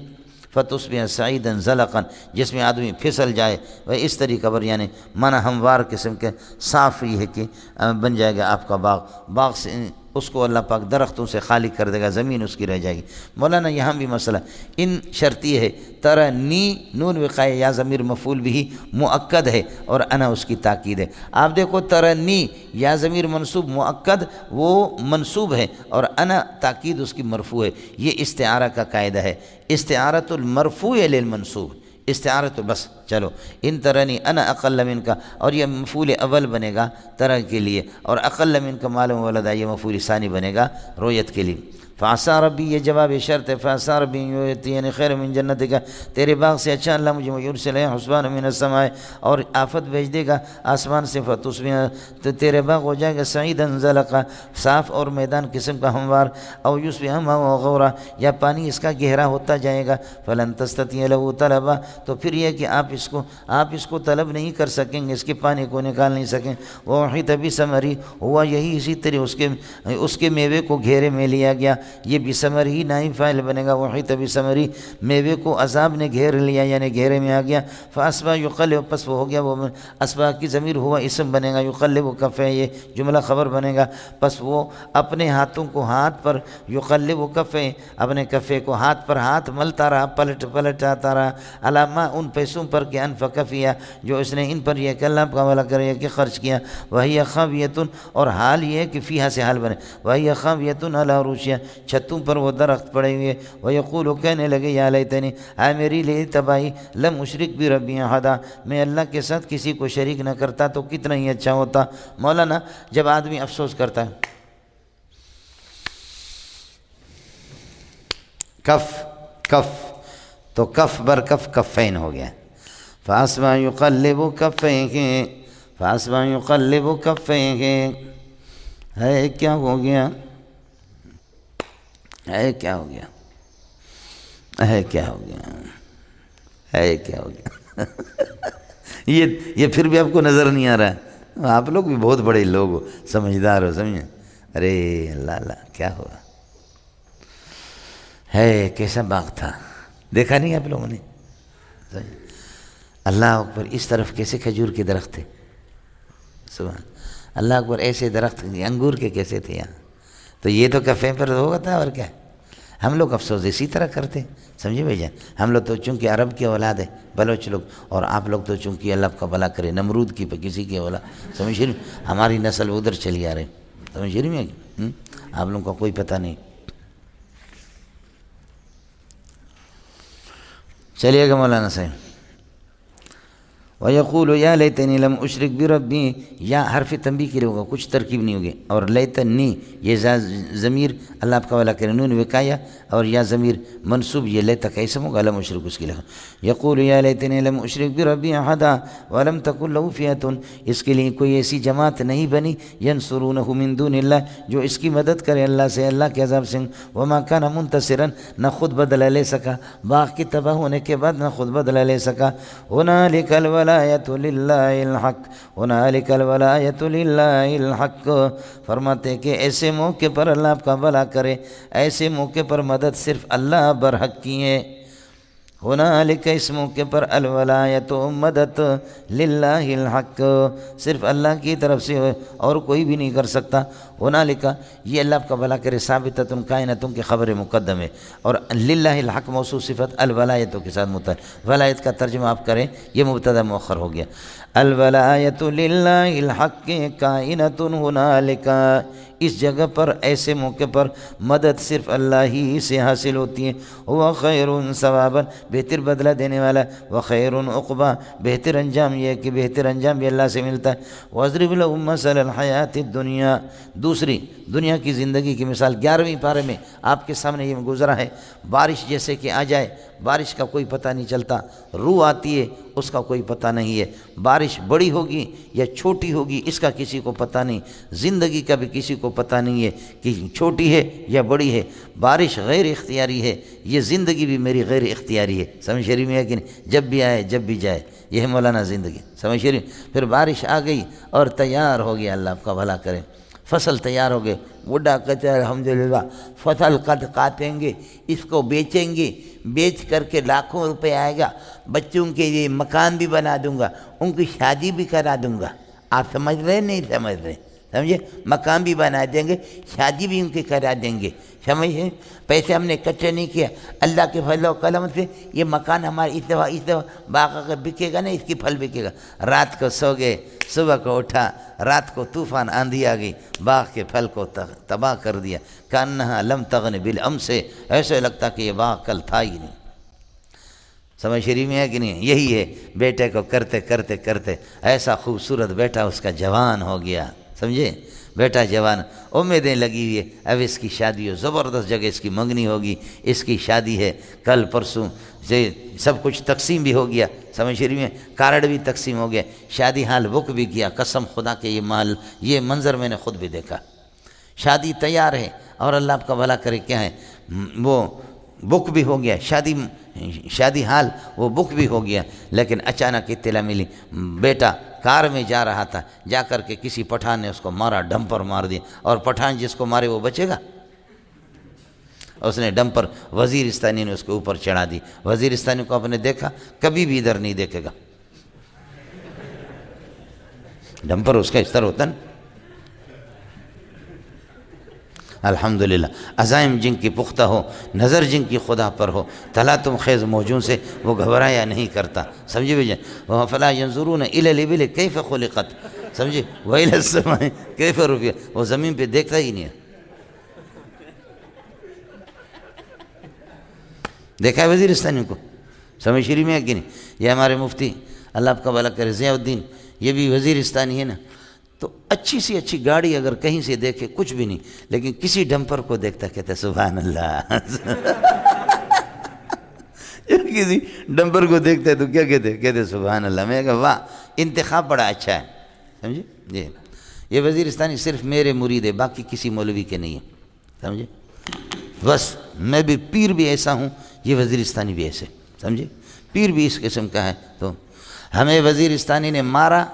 Speaker 1: فتصبح صعیدا زلقا، جس میں آدمی پھسل جائے، وہ اس طریقہ پر یعنی مانا ہموار قسم کے صاف یہ ہے کہ بن جائے گا آپ کا باغ، باغ سے اس کو اللہ پاک درختوں سے خالی کر دے گا، زمین اس کی رہ جائے گی۔ مولانا یہاں بھی مسئلہ ان شرطی ہے، ترنی نون وقائے یا ضمیر مفعول بھی مؤکد ہے اور انا اس کی تاکید ہے۔ آپ دیکھو ترنی یا ضمیر منصوب مؤکد وہ منصوب ہے اور انا تاکید اس کی مرفوع ہے، یہ استعارہ کا قاعدہ ہے، استعارۃ المرفوع للمنصوب، استعارت بس چلو، ان ترنی انا اقل من کا، اور یہ مفعول اول بنے گا ترہ کے لیے، اور اقل من کا مال و ولدا یہ مفعول ثانی بنے گا رؤیت کے لیے۔ فعسیٰ ربی یہ جواب شرط ہے، فعسیٰ ربی یؤتینی خیر من جنتک، تیرے باغ سے اچھا اللہ مجھے ویرسل حسبانا من السماء، اور آفت بھیج دے گا آسمان سے، فتصبح تو تیرے باغ ہو جائے گا صعیدا زلقا، صاف اور میدان قسم کا ہموار، او یصبح ماؤہ غورا، یا پانی اس کا گہرا ہوتا جائے گا، فلن تستطیع لہ طلبا، تو پھر یہ کہ آپ اس کو طلب نہیں کر سکیں گے، اس کے پانی کو نکال نہیں سکیں۔ وَأُحِيطَ بِثَمَرِهِ، ہوا یہی اسی طرح اس کے میوے کو گھیرے میں لیا گیا، یہ بثمر ہی نائب فاعل بنے گا، وحیط بثمری، میوے کو عذاب نے گھیر لیا یعنی گھیرے میں آ گیا، فاصبح یقلب، پس وہ ہو گیا، وہ اصبح کی ضمیر ہوا اسم بنے گا، یقلب کفہ یہ جملہ خبر بنے گا، پس وہ اپنے ہاتھوں کو ہاتھ پر، یقلب کفہ اپنے کفے کو ہاتھ پر ہاتھ ملتا رہا، پلٹ آتا رہا، علامہ ان پیسوں پر کہ انفق فیہا، جو اس نے ان پر یہ کہ اللہ کا بھلا کرے کہ خرچ کیا، وہی خاویۃ، اور حال یہ ہے کہ فیہا سے حال بنے، وہی خاویۃ علی عروشہا، چھتوں پر وہ درخت پڑے ہوئے، ویقول، کہنے لگے یا لیتنی، آئے میری لیے تباہی، لم اشرک بربی احدا، میں اللہ کے ساتھ کسی کو شریک نہ کرتا تو کتنا ہی اچھا ہوتا۔ مولانا جب آدمی افسوس کرتا ہے، کف تو کف بر کف کفین ہو گیا، فاصبح یقلب کفیہ، فاصبح یقلب کفیہ، ہے کیا ہو گیا، ہے کیا ہو گیا، ہے کیا ہو گیا، ہے کیا ہو گیا یہ پھر بھی آپ کو نظر نہیں آ رہا ہے، آپ لوگ بھی بہت بڑے لوگ ہو، سمجھدار ہو، سمجھیں؟ ارے اللہ اللہ کیا ہوا ہے، کیسا باغ تھا، دیکھا نہیں آپ لوگوں نے؟ اللہ اکبر، اس طرف کیسے کھجور کے درخت تھے، سبحان اللہ اکبر، ایسے درخت انگور کے کیسے تھے یہاں، تو یہ تو کفے پر ہوگا تھا، اور کیا ہم لوگ افسوس اسی طرح کرتے ہیں، سمجھے بھائی جان؟ ہم لوگ تو چونکہ عرب کی اولاد ہے بلوچ لوگ، اور آپ لوگ تو چونکہ اللہ کا بھلا کرے نمرود کی کسی کی اولاد، سمجھ رہی، ہماری نسل ادھر چلی آ رہی، سمجھ رہی میں، آپ لوگوں کا کوئی پتہ نہیں۔ چلیے گا مولانا صاحب، وَيَقُولُ يَا لَيْتَنِي لَمْ أُشْرِكْ بِرَبِّي، یا حرف تنبیہ کے لیے ہوگا، کچھ ترکیب نہیں ہوگی، اور لیتنی یہ ضمیر اللہ آپ کا والا کرے نون وقایا، اور یا ضمیر منصوب یہ لیتا کا اسم ہوگا، لم اشرک اس کے لئے، یقول یا لیتنی لم اشرک بربی احدا ولم تکن له فئۃ، اس کے لیے کوئی ایسی جماعت نہیں بنی، ینصرونہ من دون اللہ، جو اس کی مدد کرے اللہ سے، اللہ کے عذاب سے، وما کان منتصرا، نہ خود بدلہ لے سکا، باغ کی تباہ ہونے کے بعد نہ خود بدلہ لے سکا، ہنالک الولاء الولایۃ للہ الحق ہنالک الولایۃ للہ الحق۔ فرماتے ہیں کہ ایسے موقع پر اللہ آپ کا بھلا کرے، ایسے موقع پر مدد صرف اللہ برحق کی ہے۔ ہنالک اس موقع پر الولایۃ مدد للہ الحق صرف اللہ کی طرف سے اور کوئی بھی نہیں کر سکتا۔ ہنالک یہ اللہ آپ کا بھلا کرے ثابتۃ کائنۃ کی خبر مقدم ہے، اور للہ الحق موصوف صفت الولایۃ کے ساتھ متعلق، ولایت کا ترجمہ آپ کریں یہ مبتدا مؤخر ہو گیا۔ الولایۃ للہ الحق کائنۃ ہنالک، اس جگہ پر ایسے موقع پر مدد صرف اللہ ہی سے حاصل ہوتی ہے۔ وہ خیر ثوابا بہتر بدلہ دینے والا، وہ خیر عقبا بہتر انجام یہ ہے کہ بہتر انجام بھی اللہ سے ملتا ہے۔ وَاضْرِبْ لَهُم مَثَلَ الْحَيَاةِ الدُّنْيَا، دوسری دنیا کی زندگی کی مثال 11ویں پارے میں آپ کے سامنے یہ گزرا ہے۔ بارش جیسے کہ آ جائے، بارش کا کوئی پتہ نہیں چلتا، روح آتی ہے اس کا کوئی پتہ نہیں ہے، بارش بڑی ہوگی یا چھوٹی ہوگی اس کا کسی کو پتہ نہیں، زندگی کا بھی کسی کو پتہ نہیں ہے کہ چھوٹی ہے یا بڑی ہے۔ بارش غیر اختیاری ہے، یہ زندگی بھی میری غیر اختیاری ہے، سمجھ شریف میں ہے کہ نہیں؟ جب بھی آئے جب بھی جائے، یہ ہے مولانا زندگی، سمجھ شریف۔ پھر بارش آ گئی اور تیار ہو گیا، اللہ آپ کا بھلا کرے، فصل تیار ہو گئے، بوڑھا کہتے ہیں الحمدللہ فصل قد کاٹیں گے، اس کو بیچیں گے، بیچ کر کے لاکھوں روپے آئے گا، بچوں کے لیے مکان بھی بنا دوں گا، ان کی شادی بھی کرا دوں گا۔ آپ سمجھ رہے نہیں سمجھ رہے؟ سمجھے؟ مکان بھی بنا دیں گے، شادی بھی ان کی کرا دیں گے، سمجھے؟ پیسے ہم نے اکٹھے نہیں کیا، اللہ کے فضل و کرم سے یہ مکان ہمارا اس دفعہ باغ اگر بکے گا نا، اس کی پھل بکے گا۔ رات کو سو گئے، صبح کو اٹھا، رات کو طوفان آندھی آ گئی، باغ کے پھل کو تباہ کر دیا، کانہا لم تغن بالامس، ایسے لگتا کہ یہ باغ کل تھا ہی نہیں۔ سمجھ شریف میں ہے کہ نہیں؟ یہی ہے، بیٹے کو کرتے کرتے کرتے ایسا خوبصورت بیٹا اس کا جوان ہو گیا، سمجھے؟ بیٹا جوان، امیدیں لگی ہوئی ہے، اب اس کی شادی ہو، زبردست جگہ اس کی منگنی ہوگی، اس کی شادی ہے، کل پرسوں سے سب کچھ تقسیم بھی ہو گیا، سمجھ شریف میں کارڈ بھی تقسیم ہو گیا، شادی حال بک بھی کیا، قسم خدا کے یہ منظر میں نے خود بھی دیکھا۔ شادی تیار ہے اور اللہ آپ کا بھلا کرے کیا ہے، وہ بک بھی ہو گیا، شادی حال وہ بک بھی ہو گیا، لیکن اچانک اطلاع ملی، بیٹا کار میں جا رہا تھا، جا کر کے کسی پٹھان نے اس کو مارا، ڈمپر مار دیا، اور پٹھان جس کو مارے وہ بچے گا؟ اس نے ڈمپر وزیرستانی نے اس کے اوپر چڑھا دی، وزیرستانی کو آپ نے دیکھا؟ کبھی بھی ادھر نہیں دیکھے گا، ڈمپر اس کا اس طرح ہوتا نا۔ الحمدللہ عزائم جن کی پختہ ہو، نظر جن کی خدا پر ہو، تلاتم خیز موجوں سے وہ گھبرایا نہیں کرتا، سمجھے بھائی جان؟ فلا ینظرون الی الابل کیف خلقت، سمجھے؟ والی السماء کیف رفعت، وہ زمین پہ دیکھتا ہی نہیں ہے۔ دیکھا ہے وزیرستانی کو؟ سمجھ شریف میں ہے کہ نہیں؟ یہ ہمارے مفتی اللہ آپ کا بھلا کرے ضیاء الدین، یہ بھی وزیرستانی ہے نا، تو اچھی سی اچھی گاڑی اگر کہیں سے دیکھے کچھ بھی نہیں، لیکن کسی ڈمپر کو دیکھتا کہتا سبحان اللہ۔ کسی ڈمپر کو دیکھتا ہے تو کیا کہتے سبحان اللہ۔ میں کہا واہ، انتخاب بڑا اچھا ہے، سمجھے؟ جی، یہ وزیرستانی صرف میرے مرید ہے، باقی کسی مولوی کے نہیں ہے، سمجھے؟ بس میں بھی پیر بھی ایسا ہوں، یہ وزیرستانی بھی ایسے، سمجھے؟ پیر بھی اس قسم کا ہے۔ تو ہمیں وزیرستانی نے مارا،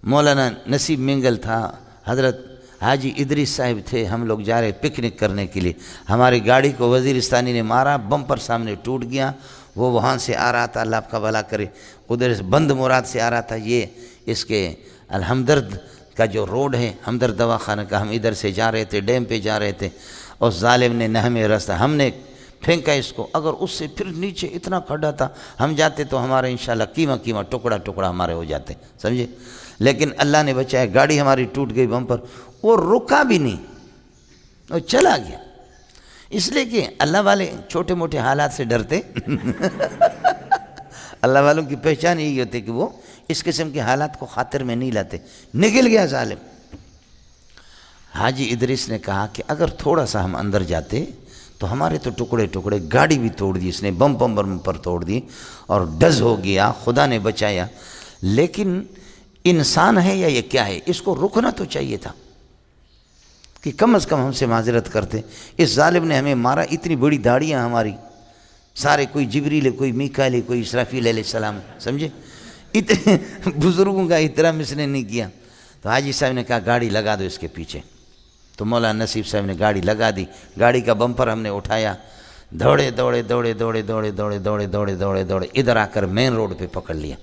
Speaker 1: مولانا نصیب منگل تھا، حضرت حاجی ادریس صاحب تھے، ہم لوگ جا رہے پکنک کرنے کے لیے، ہماری گاڑی کو وزیرستانی نے مارا، بمپر سامنے ٹوٹ گیا، وہ وہاں سے آ رہا تھا، اللہ آپ کا بھلا کرے، ادھر سے بند مراد سے آ رہا تھا، یہ اس کے الحمدرد کا جو روڈ ہے، ہمدرد دواخانہ کا، ہم ادھر سے جا رہے تھے، ڈیم پہ جا رہے تھے، اور ظالم نے نہ ہمیں راستہ، ہم نے پھینکا اس کو، اگر اس سے پھر نیچے اتنا کھڈا تھا، ہم جاتے تو ہمارا انشاءاللہ کیما ٹکڑا ٹکڑا ہمارے ہو جاتے، سمجھے؟ لیکن اللہ نے بچایا، گاڑی ہماری ٹوٹ گئی بمپر، وہ رکا بھی نہیں، وہ چلا گیا، اس لیے کہ اللہ والے چھوٹے موٹے حالات سے ڈرتے۔ اللہ والوں کی پہچان یہی ہوتی کہ وہ اس قسم کے حالات کو خاطر میں نہیں لاتے۔ نکل گیا ظالم۔ حاجی ادریس نے کہا کہ اگر تھوڑا سا ہم اندر جاتے تو ہمارے تو ٹکڑے ٹکڑے، گاڑی بھی توڑ دی اس نے، بم پر توڑ دی اور ڈز ہو گیا، خدا نے بچایا، لیکن انسان ہے یا یہ کیا ہے، اس کو رکنا تو چاہیے تھا کہ کم از کم ہم سے معذرت کرتے۔ اس ظالم نے ہمیں مارا، اتنی بڑی داڑیاں ہماری، سارے، کوئی جبریل ہے، کوئی میکائیل ہے، کوئی اسرافیل علیہ السلام، سمجھے؟ اتنے بزرگوں کا احترام اس نے نہیں کیا۔ تو حاجی صاحب نے کہا گاڑی لگا دو اس کے پیچھے، تو مولانا نصیب صاحب نے گاڑی لگا دی۔ گاڑی کا بمپر ہم نے اٹھایا، دوڑے دوڑے دوڑے دوڑے دوڑے دوڑے دوڑے دوڑے دوڑے دوڑے ادھر آ کر مین روڈ پہ پکڑ لیا،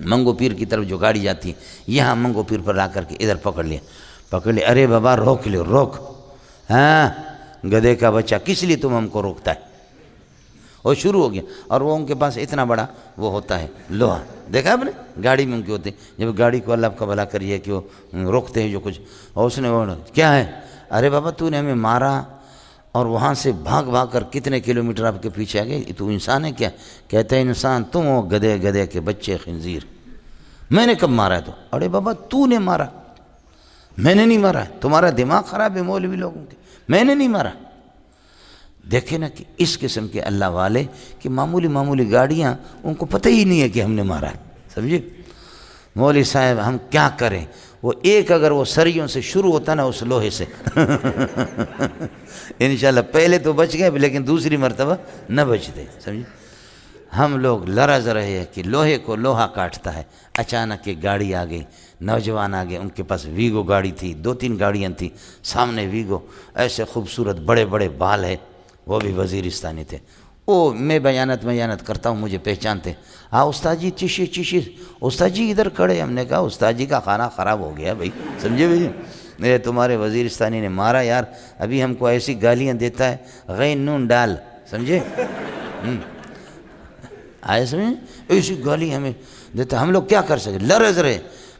Speaker 1: منگو پیر کی طرف جو گاڑی جاتی ہے، یہاں منگو پیر پر لا کر کے ادھر پکڑ لیا۔ ارے بابا روک لو، روک، ہاں گدھے کا بچہ کس لیے تم ہم کو روکتا ہے؟ وہ شروع ہو گیا، اور وہ ان کے پاس اتنا بڑا وہ ہوتا ہے لوہا، دیکھا آپ نے گاڑی میں ان کے ہوتے، جب گاڑی کو اللہ کا بھلا کریے کہ وہ روکتے ہیں جو کچھ، اور اس نے وہ کیا ہے؟ ارے بابا تو نے ہمیں مارا اور وہاں سے بھاگ بھاگ کر کتنے کلومیٹر آپ کے پیچھے آ گئے، تو انسان ہے کیا؟ کہتا ہے انسان تم ہو، گدھے گدھے کے بچے خنزیر۔ میں نے کب مارا ہے تو؟ ارے بابا تو نے مارا، میں نے نہیں مارا، تمہارا دماغ خراب ہے مولوی لوگوں کے، میں نے نہیں مارا۔ دیکھیں نا کہ اس قسم کے اللہ والے کہ معمولی گاڑیاں ان کو پتہ ہی نہیں ہے کہ ہم نے مارا ہے، سمجھے؟ مولوی صاحب ہم کیا کریں؟ وہ ایک اگر وہ سریوں سے شروع ہوتا نا اس لوہے سے انشاءاللہ پہلے تو بچ گئے لیکن دوسری مرتبہ نہ بچتے، سمجھے؟ ہم لوگ لرز رہے ہیں کہ لوہے کو لوہا کاٹتا ہے، اچانک ایک گاڑی آ گئی، نوجوان آ گئے، ان کے پاس ویگو گاڑی تھی، 2-3 گاڑیاں تھیں، سامنے ویگو، ایسے خوبصورت بڑے بڑے بال ہے، وہ بھی وزیرستانی تھے۔ میں بیانت کرتا ہوں، مجھے پہچانتے، ہاں استاد جی چشی استاد جی ادھر کھڑے۔ ہم نے کہا استاد جی کا کھانا خراب ہو گیا بھائی، سمجھے بھائی؟ تمہارے وزیرستانی نے مارا یار، ابھی ہم کو ایسی گالیاں دیتا ہے، غین نون ڈال، سمجھے؟ آئے سمجھے؟ ایسی گالی ہمیں دیتا، ہم لوگ کیا کر سکے، لرز رہے۔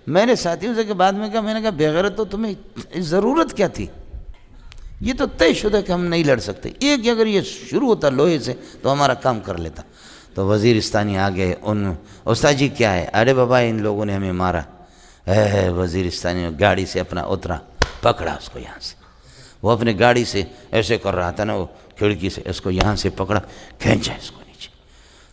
Speaker 1: میں نے ساتھیوں سے کہ بعد میں کہا، میں نے کہا بغیرت تو تمہیں ضرورت کیا تھی؟ یہ تو طے شدہ کہ ہم نہیں لڑ سکتے، ایک اگر یہ شروع ہوتا لوہے سے تو ہمارا کام کر لیتا۔ تو وزیرستانی آ گئے، استاد جی کیا ہے؟ ارے بابا ان لوگوں نے ہمیں مارا۔ وزیرستانی گاڑی سے اپنا اترا، پکڑا اس کو یہاں سے، وہ اپنے گاڑی سے ایسے کر رہا تھا نا، وہ کھڑکی سے اس کو یہاں سے پکڑا، کھینچا اس کو نیچے،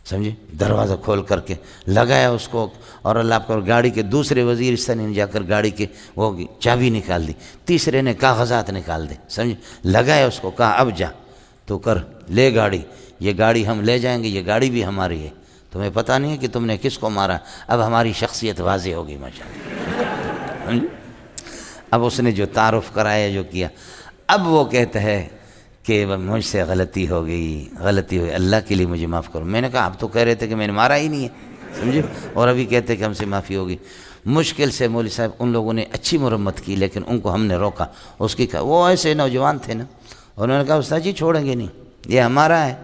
Speaker 1: سمجھے؟ دروازہ کھول کر کے لگایا اس کو، اور اللہ پر گاڑی کے دوسرے وزیرستانی نے جا کر گاڑی کے وہ چابی نکال دی، تیسرے نے کاغذات نکال دے، سمجھے؟ لگایا اس کو، کہا اب جا تو کر لے گاڑی، یہ گاڑی ہم لے جائیں گے، یہ گاڑی بھی ہماری ہے، تمہیں پتہ نہیں ہے کہ تم نے کس کو مارا، اب ہماری شخصیت واضح ہوگی ماشاءاللہ۔ اب اس نے جو تعارف کرایا، جو کیا، اب وہ کہتا ہے کہ مجھ سے غلطی ہو گئی، اللہ کے لیے مجھے معاف کرو۔ میں نے کہا آپ تو کہہ رہے تھے کہ میں نے مارا ہی نہیں ہے، سمجھے؟ اور ابھی کہتے کہ ہم سے معافی ہوگی۔ مشکل سے مولوی صاحب ان لوگوں نے اچھی مرمت کی، لیکن ان کو ہم نے روکا۔ اس کی کہا، وہ ایسے نوجوان تھے نا، انہوں نے کہا استاد جی چھوڑیں گے نہیں، یہ ہمارا ہے،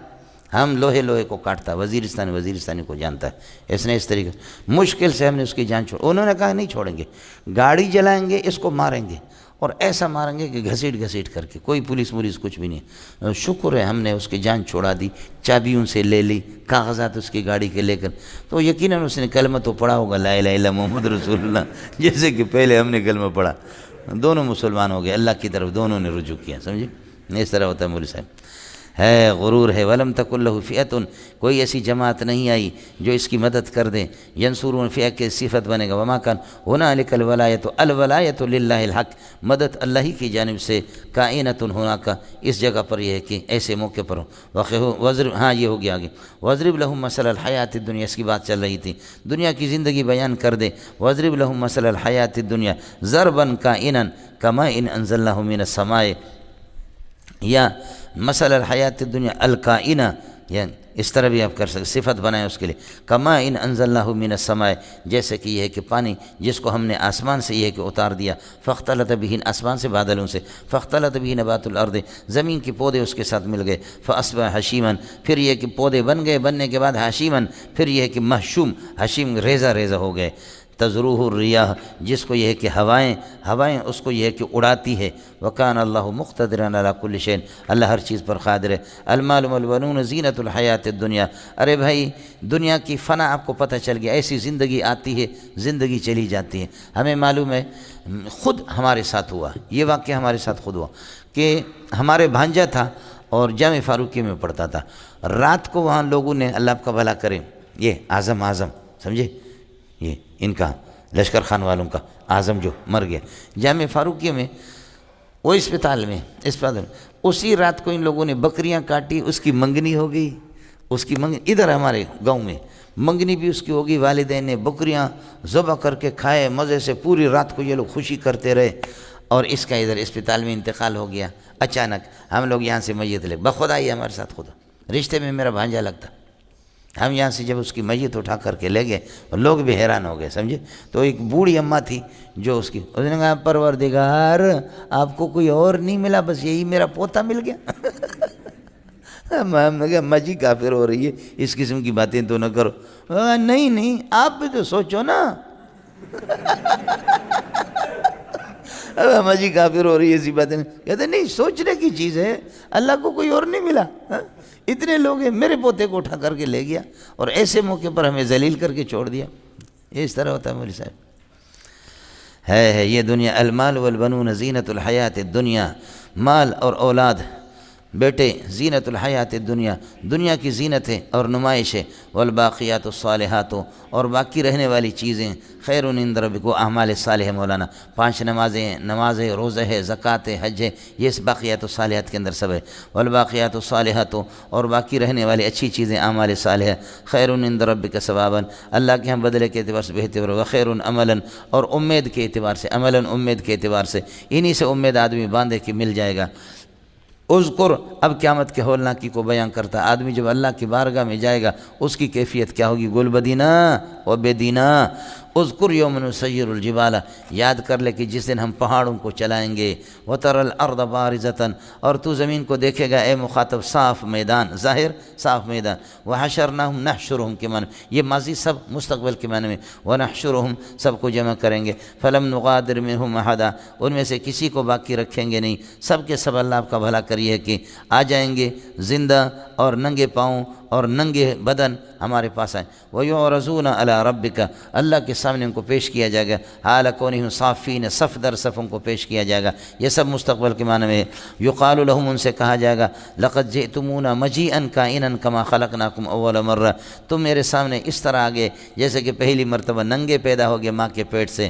Speaker 1: ہم لوہے کو کاٹتا، وزیرستانی کو جانتا ہے، اس نے اس طریقے مشکل سے ہم نے اس کی جان چھوڑ، انہوں نے کہا نہیں چھوڑیں گے، گاڑی جلائیں گے، اس کو ماریں گے، اور ایسا ماریں گے کہ گھسیٹ کر کے، کوئی پولیس کچھ بھی نہیں۔ شکر ہے ہم نے اس کی جان چھوڑا دی، چابی ان سے لے لی، کاغذات اس کی گاڑی کے لے کر، تو یقیناً اس نے کلمہ تو پڑھا ہوگا، لا الہ الا محمد رسول اللہ، جیسے کہ پہلے ہم نے کلمہ پڑھا، دونوں مسلمان ہو گئے، اللہ کی طرف دونوں نے رجوع کیا، سمجھے؟ اس طرح ہوتا ہے مولوی صاحب، ہے غرور ہے۔ وَلَمْ تَكُنْ لَهُ فِئَةٌ، کوئی ایسی جماعت نہیں آئی جو اس کی مدد کر دے، ینصرون، فئہ کے صفت بنے گا، وَمَا كَانَ هُنَالِكَ الْوَلَایَةُ لِلَّهِ الْحَقِّ، مدد اللہ ہی کی جانب سے، کائنۃ ہناک، اس جگہ پر یہ ہے کہ ایسے موقع پر ہو، ہاں یہ ہو گیا آگے، وَاضْرِبْ لَهُمْ مَثَلَ الْحَيَاةِ الدُّنْيَا، اس کی بات چل رہی تھی، دنیا کی زندگی بیان کر دے، وَاضْرِبْ لَهُمْ مَثَلَ الْحَيَاةِ الدُّنْيَا ضَرْبًا كَائِنًا كَمَاءٍ أَنزَلْنَاهُ مِنَ السَّمَاءِ، یا مثل الحیات الدنیا الکائنہ، یا اس طرح بھی آپ کر سکتے، صفت بنائیں اس کے لیے، کما ان انزلناہ من السماء، جیسے کہ یہ ہے کہ پانی جس کو ہم نے آسمان سے یہ ہے کہ اتار دیا، فاختلط بہ، آسمان سے بادلوں سے، فاختلط بہ نبات الارض، زمین کے پودے اس کے ساتھ مل گئے، فاصبح حشیما، پھر یہ کہ پودے بن گئے، بننے کے بعد حشیما، پھر یہ ہے کہ محشوم، حشیم ریزہ ہو گئے، تزروح الریاح، جس کو یہ ہے کہ ہوائیں اس کو یہ ہے کہ اڑاتی ہے، وکان اللہ مقتدرا علی کل شیء، اللہ ہر چیز پر قادر ہے۔ المال والبنون زینت الحیات الدنیا، ارے بھائی دنیا کی فنا آپ کو پتہ چل گیا، ایسی زندگی آتی ہے، زندگی چلی جاتی ہے، ہمیں معلوم ہے، خود ہمارے ساتھ ہوا، یہ واقعہ ہمارے ساتھ خود ہوا کہ ہمارے بھانجا تھا اور جامع فاروقیہ میں پڑھتا تھا، رات کو وہاں لوگوں نے، اللہ آپ کا بھلا کرے، یہ اعظم سمجھے، یہ ان کا لشکر خان والوں کا اعظم جو مر گیا، جامع فاروقیہ میں وہ اسپتال میں اسی رات کو ان لوگوں نے بکریاں کاٹی، اس کی منگنی ہو گئی، اس کی ادھر ہمارے گاؤں میں منگنی بھی اس کی ہوگی، والدین نے بکریاں ذبح کر کے کھائے مزے سے، پوری رات کو یہ لوگ خوشی کرتے رہے، اور اس کا ادھر اسپتال میں انتقال ہو گیا۔ اچانک ہم لوگ یہاں سے میت لے، بخدا ہی ہمارے ساتھ، خدا رشتے میں میرا بھانجا لگتا، ہم یہاں سے جب اس کی میت اٹھا کر کے لے گئے، اور لوگ بھی حیران ہو گئے، سمجھے؟ تو ایک بوڑھی اماں تھی جو اس نے کہا پروردگار آپ کو کوئی اور نہیں ملا، بس یہی میرا پوتا مل گیا۔ ہم نے کہا اماں جی کافر ہو رہی ہے، اس قسم کی باتیں تو نہ کرو۔ نہیں آپ بھی تو سوچو نا۔ اب اماں جی کافر ہو رہی ہے ایسی باتیں، کہتے نہیں سوچنے کی چیز ہے، اللہ کو کوئی اور نہیں ملا، اتنے لوگ ہیں، میرے پوتے کو اٹھا کر کے لے گیا اور ایسے موقع پر ہمیں ذلیل کر کے چھوڑ دیا۔ یہ اس طرح ہوتا ہے مولوی صاحب، ہے یہ دنیا۔ المال والبنون زینت الحیات الدنیا، مال اور اولاد بیٹے زینت الحیات الدنیا، دنیا کی زینت ہے اور نمائش ہے۔ والباقیات الصالحات، اور باقی رہنے والی چیزیں خیر عند ربک، اعمال صالح مولانا، 5 نمازیں، نماز ہے، روزہ ہے، زکوٰۃ ہے، حج ہے، یہ اس باقیات الصالحات کے اندر سب ہے۔ والباقیات الصالحات، اور باقی رہنے والی اچھی چیزیں اعمال صالح، خیر عند ربک ثوابا، اللہ کے ہم بدلے کے اعتبار سے بہتر، وخیر عملا، اور امید کے اعتبار سے، عملا امید کے اعتبار سے، انہی سے امید آدمی باندھے کہ مل جائے گا۔ اذکر، اب قیامت کے ہولناکی کو بیان کرتا ہے، آدمی جب اللہ کی بارگاہ میں جائے گا اس کی کیفیت کیا ہوگی، گل بدینہ و بیدینہ۔ اذکر یوم نسیر الجبال، یاد کر لے کہ جس دن ہم پہاڑوں کو چلائیں گے، وتری الارض بارزۃ، اور تو زمین کو دیکھے گا اے مخاطب صاف میدان، ظاہر صاف میدان۔ وحشرناہم، نحشرہم کے معنی، یہ ماضی سب مستقبل کے معنی میں، ونحشرہم، سب کو جمع کریں گے، فلم نغادر منہم احدا، ان میں سے کسی کو باقی رکھیں گے نہیں، سب کے سب اللہ آپ کا بھلا کریے کہ آ جائیں گے زندہ اور ننگے پاؤں اور ننگے بدن ہمارے پاس آئیں۔ وَيُعْرَضُونَ عَلَىٰ رَبِّكَ، اللہ کے سامنے ان کو پیش کیا جائے گا، حَالَ كَوْنِهِمْ صَافِّينَ، صف در صف ان کو پیش کیا جائے گا، یہ سب مستقبل کے معنی میں ہے۔ يُقَالُ لَهُمْ، ان سے کہا جائے گا، لَقَدْ جِئْتُمُونَا مَجِيئًا كَائِنًا كَمَا خَلَقْنَاكُمْ أَوَّلَ مَرَّةٍ، تم میرے سامنے اس طرح آگے جیسے کہ پہلی مرتبہ ننگے پیدا ہو گئے ماں کے پیٹ سے،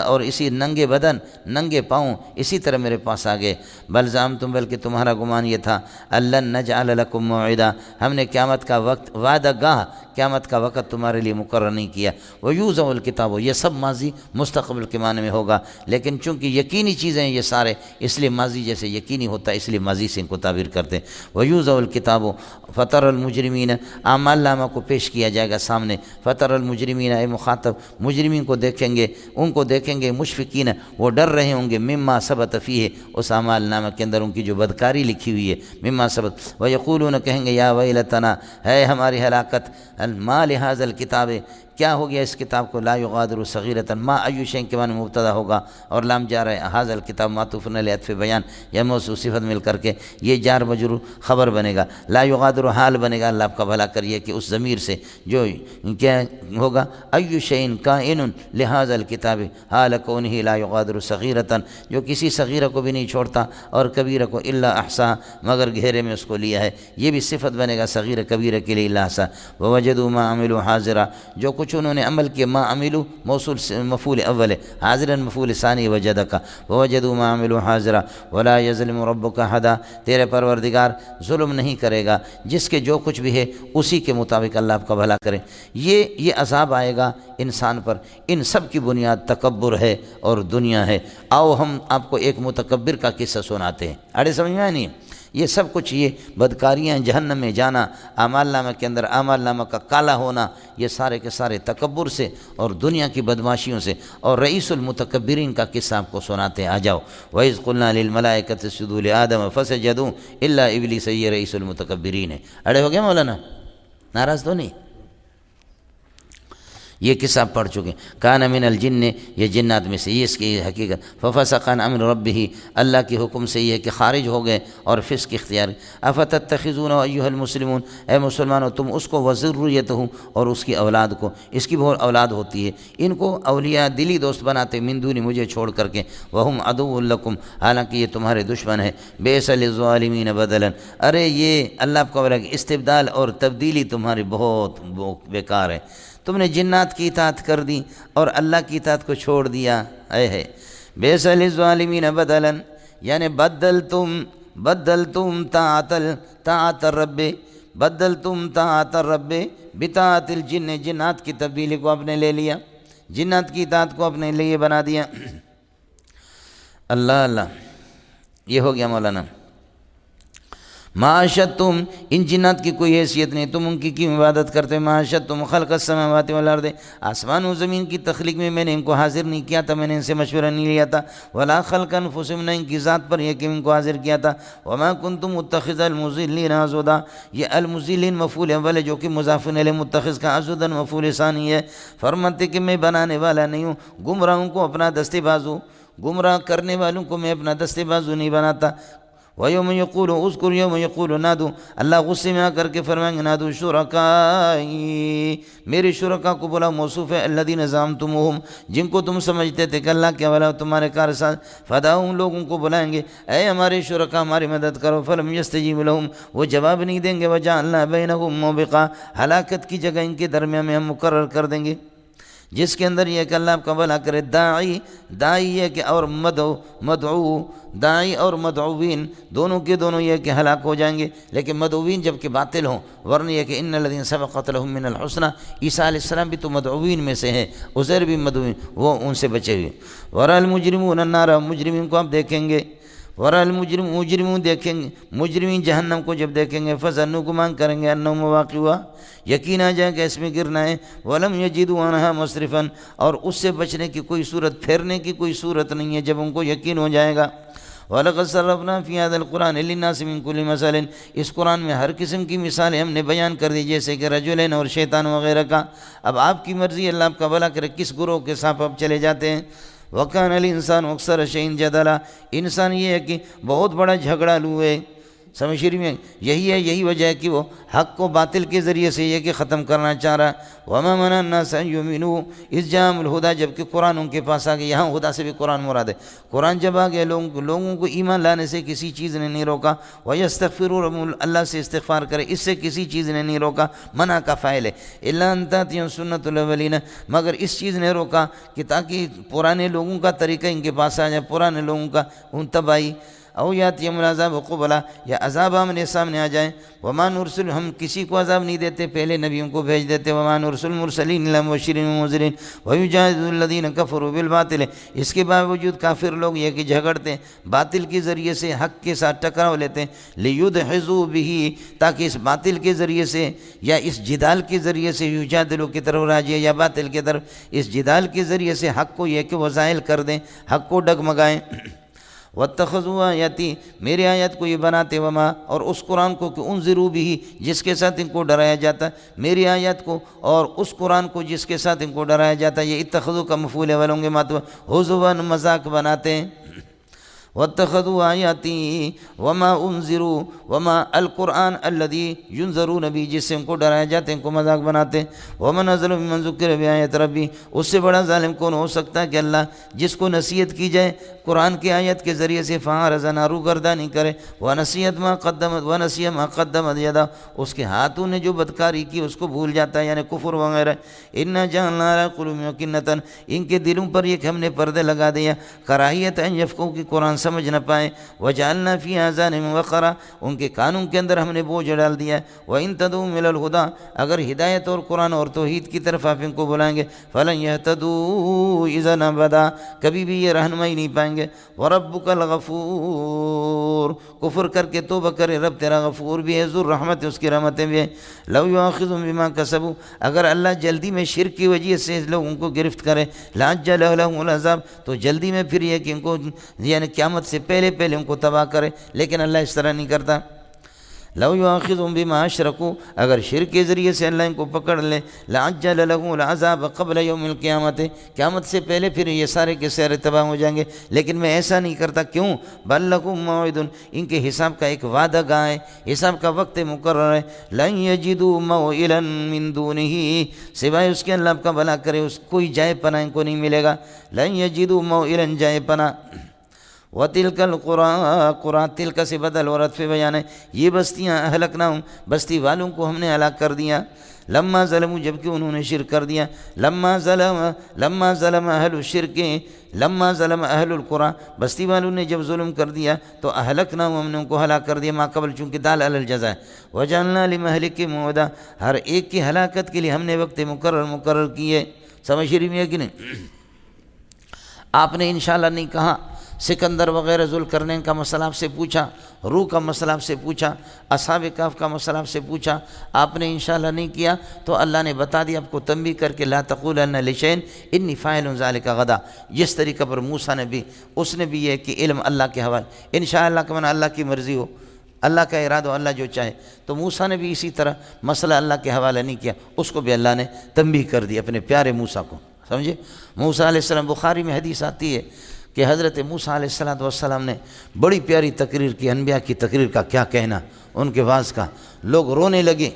Speaker 1: اور اسی ننگے بدن ننگے پاؤں اسی طرح میرے پاس آگے۔ بل زعمتم، بلکہ تمہارا گمان یہ تھا، أَلَّن نَّجْعَلَ لَكُم مَّوْعِدًا، ہم نے قیامت کا وقت، وعدہ گاہ، قیامت کا وقت تمہارے لیے مقرر نہیں کیا۔ وَيُوزَعُ الْكِتَابُ، یہ سب ماضی مستقبل کے معنی میں ہوگا، لیکن چونکہ یقینی چیزیں ہیں یہ سارے، اس لیے ماضی جیسے یقینی ہوتا ہے اس لیے ماضی سے ان کو تعبیر کرتے ہیں۔ وَيُوزَعُ الْكِتَابُ فَتَرَى الْمُجْرِمِينَ، اعمال نامہ کو پیش کیا جائے گا سامنے، فَتَرَى الْمُجْرِمِينَ، اے مخاطب مجرمین کو دیکھیں گے، ان کو دیکھیں گے، مشفقین، وہ ڈر رہے ہوں گے، مما ثبت فیہ، اس اعمال نامہ کے اندر ان کی جو بدکاری لکھی ہوئی ہے، مما ثبت، وَيَقُولُونَ، کہیں گے، یا ویلتنا، ہے ہماری ہلاکت، ما لہذا الکتاب، کیا ہو گیا اس کتاب کو، لا یغادر صغیرۃ، ما ایو شیء کے معنی مبتدا ہوگا اور لام جار ہے، ھذا الکتاب معطوف علی عطف بیان، یا موصوف صفت مل کر کے یہ جار مجرور خبر بنے گا، لا یغادر حال بنے گا، اللہ آپ کا بھلا کریے کہ اس ضمیر سے جو کیا ہوگا، ایو شیء کائن لہذا الکتاب حال کونہ لا یغادر صغیرۃ، جو کسی صغیرہ کو بھی نہیں چھوڑتا اور کبیرہ کو الا احصا، مگر گھیرے میں اس کو لیا ہے، یہ بھی صفت بنے گا صغیرہ کبیرہ کے لیے الا احصا۔ ووجدوا ما عملوا حاضرا، جو کچھ انہوں نے عمل کیا، ما عملوا موصول مفعول اول ہے، حاضرا مفعول ثانی وجد کا، ووجدوا ما عملوا حاضرا ولا یظلم ربک احدا، تیرے پروردگار ظلم نہیں کرے گا، جس کے جو کچھ بھی ہے اسی کے مطابق اللہ آپ کا بھلا کرے۔ یہ عذاب آئے گا انسان پر، ان سب کی بنیاد تکبر ہے اور دنیا ہے۔ آؤ ہم آپ کو ایک متکبر کا قصہ سناتے ہیں، اڑے سمجھ میں نہیں؟ یہ سب کچھ، یہ بدکاریاں، جہنم میں جانا، اعمال نامہ کے اندر اعمال نامہ کا کالا ہونا، یہ سارے کے سارے تکبر سے اور دنیا کی بدماشیوں سے، اور رئیس المتکبرین کا قصہ آپ کو سناتے ہیں، آ جاؤ۔ وَإِذْ قُلْنَا لِلْمَلَائِكَةِ اسْجُدُوا لِآدَمَ فَسَجَدُوا إِلَّا إِبْلِيسَ، یہ رئیس المتکبرین ہے۔ اڑے ہو گئے مولانا؟ ناراض تو نہیں؟ یہ قصہ آپ پڑھ چکے، کان من الجن، یہ جنات میں سے، یہ اس کی حقیقت، ففسق عن امر ربہ، اللہ کے حکم سے یہ ہے کہ خارج ہو گئے اور فسق اختیار۔ افتتخذون ایھا المسلمون، اے مسلمانوں تم اس کو، وذریتہ، اور اس کی اولاد کو، اس کی بہت اولاد ہوتی ہے، ان کو اولیاء دلی دوست بناتے، من دون، مجھے چھوڑ کر کے، وہم عدو لکم، حالانکہ یہ تمہارے دشمن ہے، بئس للظالمین بدلا، ارے یہ اللہ کو استبدال اور تبدیلی تمہاری بہت بیکار ہے، تم نے جنات کی اطاعت کر دی اور اللہ کی اطاعت کو چھوڑ دیا، اے ہے بئس للظالمین بدلا، یعنی بدلتم طاعت الرب، بدلتم طاعت الرب بطاعت الجن، جنات کی تبدیلی کو آپ نے لے لیا، جنات کی اطاعت کو اپنے لیے بنا دیا۔ اللہ اللہ، یہ ہو گیا مولانا۔ معاشت تم، ان جنات کی کوئی حیثیت نہیں، تم ان کی کیوں عبادت کرتے؟ معاشت تم خلق السماوات والارض، آسمان و زمین کی تخلیق میں میں نے ان کو حاضر نہیں کیا تھا، میں نے ان سے مشورہ نہیں لیا تھا۔ ولا خلق انفسهم، نہ ان کی ذات پر یہ کہ ان کو حاضر کیا تھا۔ وما کنتم متخذ المضلین عضدا، یہ المضلین مفعول اول ہے جو کہ مضاف الیہ، متخذ کا عضدا مفعول ثانی ہے۔ فرماتے کہ میں بنانے والا نہیں ہوں، گمراہوں کو اپنا دستے بازو، گمراہ کرنے والوں کو میں اپنا دستے بازو نہیں بناتا۔ وَيَوْمَ يَقُولُ اذْكُرْ يَوْمَ يَقُولُ نادو، اللہ غصے میں آ کر کے فرمائیں گے نادو شرکائی، میرے شرکا کو بلا، موصوف ہے الذین زعمتموہم، جن کو تم سمجھتے تھے کہ اللہ کے والا تمہارے کارساز، فدعوہم، لوگوں کو بلائیں گے، اے ہمارے شرکا ہماری مدد کرو، فلم یستجیب لہم، وہ جواب نہیں دیں گے، وجعلنا بینہم موبقا، ہلاکت کی جگہ ان کے درمیان میں ہم مقرر کر دیں گے، جس کے اندر یہ کہ اللہ آپ کا بھلا کرے۔ داعی ہے کہ اور مدعو، داعی اور مدعوین دونوں کے دونوں یہ کہ ہلاک ہو جائیں گے، لیکن مدعوین جب کہ باطل ہوں، ورنہ یہ کہ ان الذین سبقت لهم من الحسنى، عیسیٰ علیہ السلام بھی تو مدعوین میں سے ہیں، عزیر بھی مدعوین، وہ ان سے بچے ہوئے۔ ورا المجرمون النار، مجرمین کو آپ دیکھیں گے، ورا مجرمون دیکھیں گے، مجرمین جہنم کو جب دیکھیں گے، فظنوا، گمان کریں گے، انہم مواقعها، یقین آ جائے کہ اس میں گرنا ہے، ولم یجدوا عنہا مصرفا، اور اس سے بچنے کی کوئی صورت، پھیرنے کی کوئی صورت نہیں ہے جب ان کو یقین ہو جائے گا۔ وَلَقَدْ صَرَّفْنَا فِي هَذَا الْقُرْآنِ لِلنَّاسِ مِنْ كُلِّ مَثَلٍ، اس قرآن میں ہر قسم کی مثالیں ہم نے بیان کر دی، جیسے کہ رجلین اور شیطان وغیرہ کا۔ اب آپ کی مرضی، اللہ آپ کا بھلا کرے، کس گروہ کے ساتھ آپ چلے جاتے ہیں۔ وَكَانَ الْإِنسَانُ أَكْثَرَ شَيْءٍ جَدَلًا، انسان یہ ہے کہ بہت بڑا جھگڑالو ہے، سمجھ میں یہی ہے، یہی وجہ ہے کہ وہ حق کو باطل کے ذریعے سے یہ کہ ختم کرنا چاہ رہا ہے۔ وَمَا مَنَعَ النَّاسَ أَن يُؤْمِنُوا إِذْ جَاءَهُمُ الْهُدَىٰ، جبکہ قرآن ان کے پاس آ گیا، یہاں ہدا سے بھی قرآن مراد ہے، قرآن جب آ گیا لوگوں کو ایمان لانے سے کسی چیز نے نہیں روکا۔ وَيَسْتَغْفِرُوا، اللہ سے استغفار کرے، اس سے کسی چیز نے نہیں روکا، منع کا فاعل ہے۔ إِلَّا أَن تَأْتِيَهُمْ سُنَّةُ الْأَوَّلِينَ، مگر اس چیز نے روکا کہ تاکہ پرانے لوگوں کا طریقہ ان کے پاس آ جائے، پرانے لوگوں کا ان تباہی۔ او یاتیم العذاب قبلا، یا عذاب ہمارے سامنے آ جائیں۔ وما نرسل، ہم کسی کو عذاب نہیں دیتے، پہلے نبیوں کو بھیج دیتے۔ وما نرسل المرسلین الا مبشرین ومنذرین ویجادل الذین کفروا بالباطل، اس کے باوجود کافر لوگ یہ کہ جھگڑتے ہیں، باطل کے ذریعے سے حق کے ساتھ ٹکراؤ لیتے ہیں، لیدحضوا بہ، تاکہ اس باطل کے ذریعے سے یا اس جدال کے ذریعے سے، یجادلوا کی طرف راجع یا باطل کی طرف، اس جدال کے ذریعے سے حق کو یہ کہ وہ زائل کر دیں، حق کو ڈگمگائیں۔ واتخذوا آیاتی، میری آیات کو یہ بناتے، وما، اور اس قرآن کو کہ انذروا بھی، جس کے ساتھ ان کو ڈرایا جاتا ہے، میری آیات کو اور اس قرآن کو جس کے ساتھ ان کو ڈرایا جاتا ہے، یہ اتخذوا کا مفعول ہے، ولوں گے ماتوا، حضوا، مذاق بناتے ہیں۔ واتخذوا آیاتی وما انذروا، وما القرآن الذی ینذرون به، جس سے ان کو ڈرایا جاتے ہیں، ان کو مذاق بناتے ہیں۔ ومن اظلم ممن ذکر بآیات ربی، اس سے بڑا ظالم کون ہو سکتا ہے کہ اللہ جس کو نصیحت کی جائے قرآن کی آیت کے ذریعے سے، فاعرض عنہ، روگردانی کرے، ونسی ما قدمت یدہ، اس کے ہاتھوں نے جو بدکاری کی اس کو بھول جاتا ہے، یعنی کفر وغیرہ۔ انا جعلنا علی قلوبہم اکنۃ، ان کے دلوں پر یہ کہ ہم نے پردے لگا دیا، کراہیت ان یفقہوا، کہ قرآن سمجھ نہ پائیں، وجعلنا فی آذانہم وقرا، ان کے کانوں کے اندر ہم نے بوجھ ڈال دیا ہے، وان تدعوہم الی الہدی، اگر ہدایت اور قرآن اور توحید کی طرف آپ ان کو بلائیں گے، فلن یہتدوا اذا ابدا، کبھی بھی یہ رہنمائی نہیں پائیں گے۔ وربک الغفور، کفر کر کے توبہ کرے، رب تیرا غفور بھی ہے، ذو الرحمت، اس کی رحمتیں بھی ہیں۔ لو یؤاخذہم بما کسبوا، اگر اللہ جلدی میں شرک کی وجہ سے لوگوں کو گرفت کرے، لعجل لهم العذاب، تو جلدی میں پھر یہ کہ ان کو یعنی قیامت سے پہلے ان کو تباہ کرے، لیکن اللہ اس طرح نہیں کرتا۔ لو یؤاخذہم بما اشرکوا، اگر شرک کے ذریعے سے اللہ ان کو پکڑ لے، لعجل لهم العذاب قبل یوم القیامت، قیامت سے پہلے پھر یہ سارے کے سارے تباہ ہو جائیں گے، لیکن میں ایسا نہیں کرتا۔ کیوں؟ بل لکم موعد، ان کے حساب کا ایک وعدہ گاہ ہے، حساب کا وقت مقرر ہے۔ لن یجدوا موئلا من دونہ، سوائے اس کے اللہ آپ کا بھلا کرے اس کوئی جائے پناہ ان کو نہیں ملے گا۔ لن یجدوا موئلا، جائے پناہ۔ وَتِلْكَ الْقُرَىٰ، قرآن تلک سے بدل اور عطف بیان ہے، یہ بستیاں اہلکناہم، بستی والوں کو ہم نے ہلاک کر دیا۔ لما ظلموا جبکہ انہوں نے شرک کر دیا، لما ظلم اہل الشرک، لما ظلم اہل القرى، بستی والوں نے جب ظلم کر دیا تو اہلکناہم، ہم نے ان کو ہلاک کر دیا، ما قبل چونکہ دال علی الجزاء ہے، وجعلنا لمہلک موعدا، ہر ایک کی ہلاکت کے لیے ہم نے وقت مقرر کیے۔ سمجھ رہی ہے کہ نہیں؟ آپ نے انشاءاللہ نہیں کہا، سکندر وغیرہ ذوالقرنین کا مسئلہ آپ سے پوچھا، روح کا مسئلہ آپ سے پوچھا، اصحاب کہف کا مسئلہ آپ سے پوچھا، آپ نے انشاءاللہ نہیں کیا تو اللہ نے بتا دیا آپ کو تنبیہ کر کے، لا تقولن لشیء انی فاعل ذلک غدا۔ جس طریقہ پر موسیٰ نے بھی، اس نے بھی یہ کہ علم اللہ کے حوالے، انشاءاللہ کہ من اللہ کی مرضی ہو، اللہ کا ارادہ ہو، اللہ جو چاہے، تو موسیٰ نے بھی اسی طرح مسئلہ اللہ کے حوالے نہیں کیا، اس کو بھی اللہ نے تنبیہ کر دی اپنے پیارے موسیٰ کو، سمجھے؟ موسیٰ علیہ السلام، بخاری میں حدیث آتی ہے کہ حضرت موسیٰ علیہ السلام نے بڑی پیاری تقریر کی، انبیاء کی تقریر کا کیا کہنا، ان کے واعظ کا، لوگ رونے لگے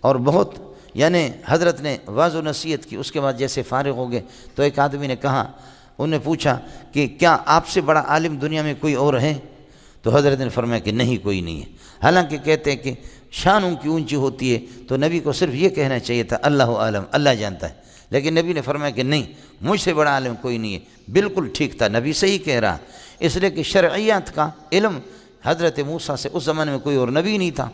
Speaker 1: اور بہت، یعنی حضرت نے واعظ و نصیحت کی، اس کے بعد جیسے فارغ ہو گئے تو ایک آدمی نے کہا، انہوں نے پوچھا کہ کیا آپ سے بڑا عالم دنیا میں کوئی اور ہے؟ تو حضرت نے فرمایا کہ نہیں، کوئی نہیں ہے۔ حالانکہ کہتے ہیں کہ شان ان کی اونچی ہوتی ہے تو نبی کو صرف یہ کہنا چاہیے تھا اللہ عالم، اللہ جانتا ہے، لیکن نبی نے فرمایا کہ نہیں، مجھ سے بڑا عالم کوئی نہیں ہے۔ بالکل ٹھیک تھا، نبی صحیح کہہ رہا، اس لیے کہ شرعیات کا علم حضرت موسیٰ سے اس زمانے میں کوئی اور نبی نہیں تھا،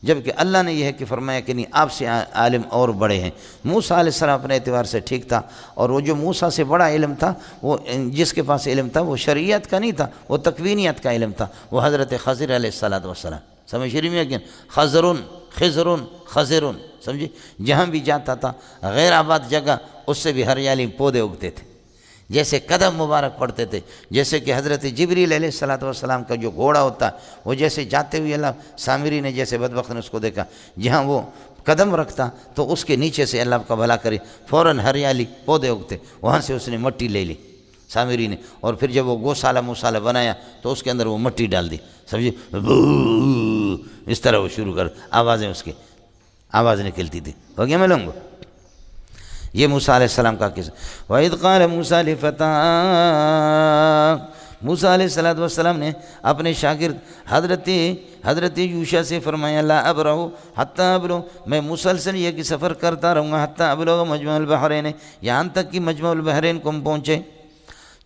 Speaker 1: جبکہ اللہ نے یہ ہے کہ فرمایا کہ نہیں، آپ سے عالم اور بڑے ہیں۔ موسیٰ علیہ السلام اپنے اعتبار سے ٹھیک تھا، اور وہ جو موسیٰ سے بڑا علم تھا، وہ جس کے پاس علم تھا وہ شرعیت کا نہیں تھا، وہ تکوینیت کا علم تھا، وہ حضرت خضر علیہ السلام، سمجھ رہی میں؟ کہ خضرون، سمجھے؟ جہاں بھی جاتا تھا غیر آباد جگہ، اس سے بھی ہریالی پودے اگتے تھے، جیسے قدم مبارک پڑتے تھے، جیسے کہ حضرت جبریل علیہ السلام کا جو گھوڑا ہوتا ہے، وہ جیسے جاتے ہوئے اللہ سامری نے جیسے بدبخت نے اس کو دیکھا، جہاں وہ قدم رکھتا تو اس کے نیچے سے اللہ کا بھلا کرے فوراً ہریالی پودے اگتے، وہاں سے اس نے مٹی لے لی سامری نے، اور پھر جب وہ گوشالہ موسالہ بنایا تو اس کے اندر وہ مٹی ڈال دی، سمجھے؟ اس طرح وہ شروع کر، آوازیں اس کی آواز نکلتی تھی۔ ہو گیا میں لوں گا؟ یہ موسیٰ علیہ السلام کا قصہ۔ وَإِذْ قَالَ مُوسَىٰ لِفَتَاهُ، موسیٰ علیہ السلام نے اپنے شاگرد حضرت یوشع سے فرمایا، لا ابرح حتی ابلغ، میں مسلسل یہ کہ سفر کرتا رہوں گا، حتی ابلغ مجمع البحرین، یہاں تک کہ مجمع البحرین کو پہنچے،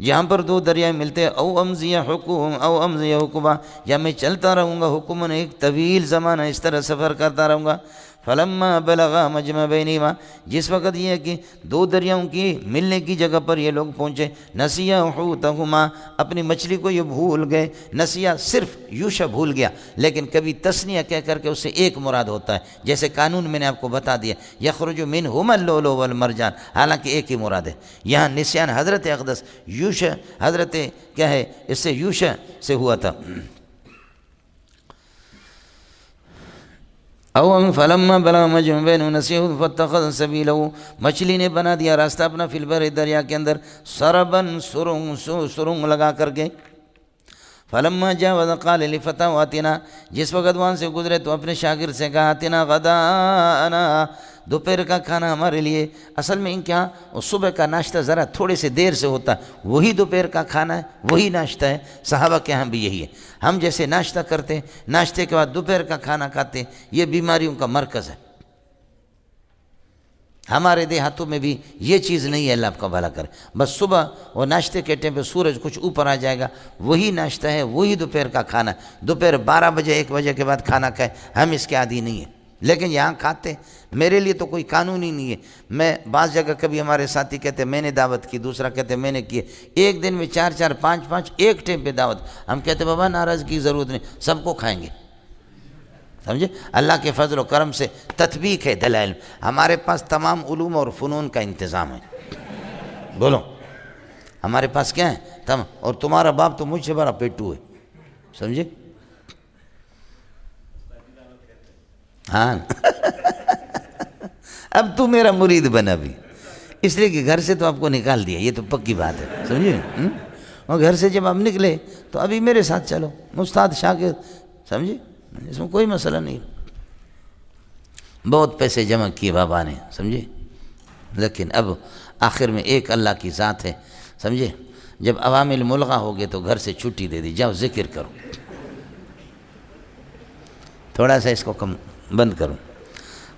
Speaker 1: جہاں پر دو دریائے ملتے ہیں، او امضی حقوبہ، یا میں چلتا رہوں گا حکمن ایک طویل زمانہ، اس طرح سفر کرتا رہوں گا۔ فلما بلغا مجمع بینہما، جس وقت یہ ہے کہ دو دریاؤں کی ملنے کی جگہ پر یہ لوگ پہنچے، نسیا حوتہما، اپنی مچھلی کو یہ بھول گئے، نسیا صرف یوشع بھول گیا، لیکن کبھی تسنیہ کہہ کر کے اس سے ایک مراد ہوتا ہے، جیسے قانون میں نے آپ کو بتا دیا، یخرج منہما اللؤلؤ والمرجان، حالانکہ ایک ہی مراد ہے۔ یہاں نسیان حضرت اقدس یوشع، حضرت کیا ہے، اس سے یوشع سے ہوا تھا۔ او فلما بلغ مجمع بینہما نسیہ فاتخذ سبیلہ، مچھلی نے بنا دیا راستہ اپنا فی البر، دریا کے اندر، سربن، سرنگ لگا کر کے۔ فلما جاوز قال لفتاه آتنا، جس وقت وہاں سے گزرے تو اپنے شاگرد سے کہا، آتنا غداءنا، دوپہر کا کھانا ہمارے لیے۔ اصل میں ان کے یہاں صبح کا ناشتہ ذرا تھوڑے سے دیر سے ہوتا ہے، وہی دوپہر کا کھانا ہے، وہی ناشتہ ہے، صحابہ کے یہاں بھی یہی ہے۔ ہم جیسے ناشتہ کرتے ہیں، ناشتے کے بعد دوپہر کا کھانا کھاتے ہیں، یہ بیماریوں کا مرکز ہے۔ ہمارے دیہاتوں میں بھی یہ چیز نہیں ہے، اللہ آپ کا بھلا کرے، بس صبح وہ ناشتے کے ٹائم پہ سورج کچھ اوپر آ جائے گا، وہی ناشتہ ہے، وہی دوپہر کا کھانا ہے۔ دوپہر 12 بجے 1 بجے کے بعد کھانا کھائے، ہم اس کے عادی نہیں ہیں، لیکن یہاں کھاتے۔ میرے لیے تو کوئی قانون ہی نہیں ہے۔ میں بعض جگہ کبھی ہمارے ساتھی کہتے میں نے دعوت کی، دوسرا کہتے میں نے کی، ایک دن میں 4 5 ایک ٹائم پہ دعوت، ہم کہتے بابا ناراضگی کی ضرورت نہیں، سب کو کھائیں گے، سمجھے؟ اللہ کے فضل و کرم سے تطبیق ہے دلائل، ہمارے پاس تمام علوم اور فنون کا انتظام ہے۔ بولو ہمارے پاس کیا ہے؟ اور تمہارا باپ تو مجھ سے بڑا پیٹو ہے، سمجھے؟ ہاں اب تو میرا مرید بنا بھی، اس لیے کہ گھر سے تو آپ کو نکال دیا، یہ تو پکی بات ہے، سمجھے؟ اور گھر سے جب آپ نکلے تو ابھی میرے ساتھ چلو، استاد شاگرد، سمجھے؟ اس میں کوئی مسئلہ نہیں۔ بہت پیسے جمع کیے بابا نے، سمجھے؟ لیکن اب آخر میں ایک اللہ کی ذات ہے، سمجھے؟ جب عوامل ملغا ہو گئے تو گھر سے چھٹی دے دی، جاؤ ذکر کرو، تھوڑا سا اس کو کم بند کرو۔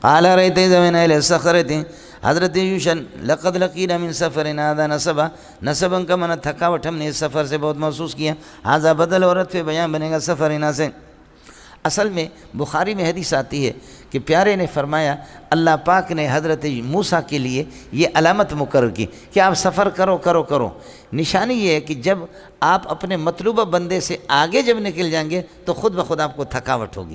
Speaker 1: قال رأيت إذا من إلى الصخرة حضرت یوشن لقد لقینا من سفرنا هذا نصبا، نصبا کا معنی تھکاوٹ ہم نے اس سفر سے بہت محسوس کیا. هذا بدل عورت پہ بیان بنے گا سفرنا سے. اصل میں بخاری میں حدیث آتی ہے کہ پیارے نے فرمایا اللہ پاک نے حضرت موسیٰ کے لیے یہ علامت مقرر کی کہ آپ سفر کرو. نشانی یہ ہے کہ جب آپ اپنے مطلوبہ بندے سے آگے جب نکل جائیں گے تو خود بخود آپ کو تھکاوٹ ہوگی.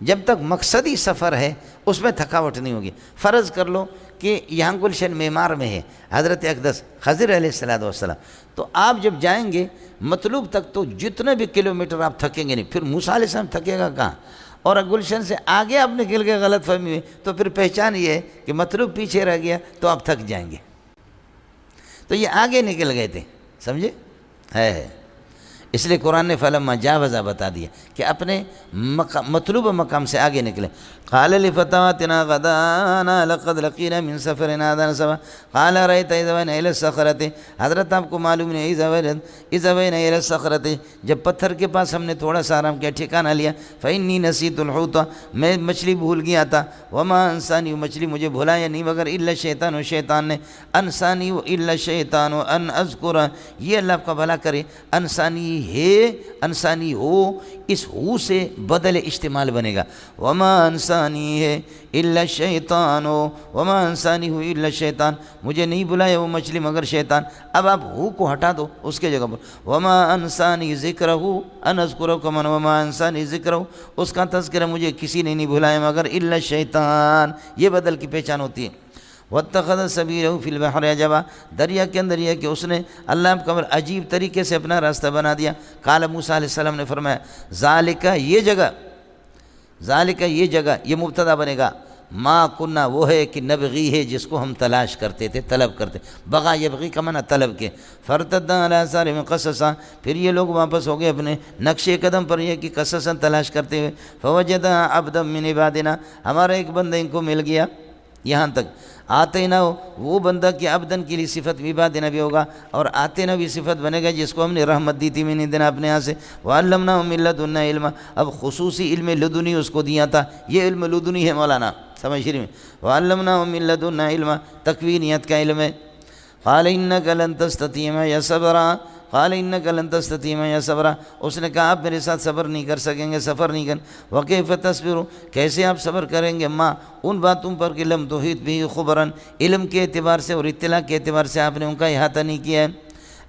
Speaker 1: جب تک مقصدی سفر ہے اس میں تھکاوٹ نہیں ہوگی. فرض کر لو کہ یہاں گلشن معمار میں ہے حضرت اقدس خضر علیہ السلام، تو آپ جب جائیں گے مطلوب تک تو جتنے بھی کلومیٹر آپ تھکیں گے نہیں. پھر موسیٰ علیہ السلام تھکے گا کہاں؟ اور گلشن سے آگے آپ نکل گئے غلط فہمی میں تو پھر پہچان یہ ہے کہ مطلوب پیچھے رہ گیا تو آپ تھک جائیں گے. تو یہ آگے نکل گئے تھے، سمجھے ہے. اس لیے قرآن نے فلما جاوزا بتا دیا کہ اپنے مطلوب مقام سے آگے نکلے. قال لفتواتنا غدانا لقد لقينا من سفرنا هذا نصبا قال رأيت إذا بين إلى الصخرة. حضرت آپ کو معلوم نہیں إذا بين إلى الصخرة، جب پتھر کے پاس ہم نے تھوڑا سا آرام کیا ٹھکانہ لیا. فإني نسيت الحوت، میں مچھلی بھول گیا تھا. وما أنساني، مچھلی مجھے بھلایا نہیں مگر إلا الشيطان، شیطان نے. أنساني إلا الشيطان أن أذكر، یہ اللہ کا بھلا کرے. انسانی ہے، انسانی ہو، اس ہو سے بدل استعمال بنے گا. وما انسانی ہے الا الشیطان، وما انسانی ہو الا الشیطان، مجھے نہیں بلایا وہ مچھلی مگر شیطان. اب آپ ہو کو ہٹا دو اس کے جگہ پر وما انسانی ذکرہ ان اذکرکم، وما انسانی ذکرہ، اس کا تذکرہ مجھے کسی نے نہیں بلایا مگر الا الشیطان. یہ بدل کی پہچان ہوتی ہے. واتخذ سبیلہ فی البحر عجبا، دریا کے اندر یہ کہ اس نے اللہ کا عجیب طریقے سے اپنا راستہ بنا دیا. قال موسیٰ علیہ السلام نے فرمایا ذالک، یہ جگہ، ذالک یہ جگہ، یہ مبتدا بنے گا. ما کنہ وہ ہے کہ نبغی ہے جس کو ہم تلاش کرتے تھے، طلب کرتے. بغا یبغی کا معنی طلب کے. فرتدا علی آثارہم قصصا، پھر یہ لوگ واپس ہو گئے اپنے نقش قدم پر یہ کہ قصصا تلاش کرتے ہوئے. فوجدا عبدا من عبادنا، ہمارا ایک بندہ ان کو مل گیا. یہاں تک آتے نہ ہو وہ بندہ کہ عبدن کے لیے صفت عبادنا بھی ہوگا اور آتے نہ بھی صفت بنے گا جس کو ہم نے رحمت دی تھی من عندنا اپنے یہاں سے. وعلمناہ من لدنا علما، اب خصوصی علم لدنی اس کو دیا تھا. یہ علم لدنی ہے مولانا سمجھ شریف میں. وعلمناہ من لدنا علما، تکوینیت کا علم ہے. قال انک لن تستطیع معی صبرا، قال انک لن تستطیع معی صبرا، اس نے کہا آپ میرے ساتھ صبر نہیں کر سکیں گے، سفر نہیں کر. وکیف تصبر، کیسے آپ صبر کریں گے. ماں ان باتوں پر کہ لم تحیط بھی خبراً، علم کے اعتبار سے اور اطلاع کے اعتبار سے آپ نے ان کا احاطہ نہیں کیا ہے.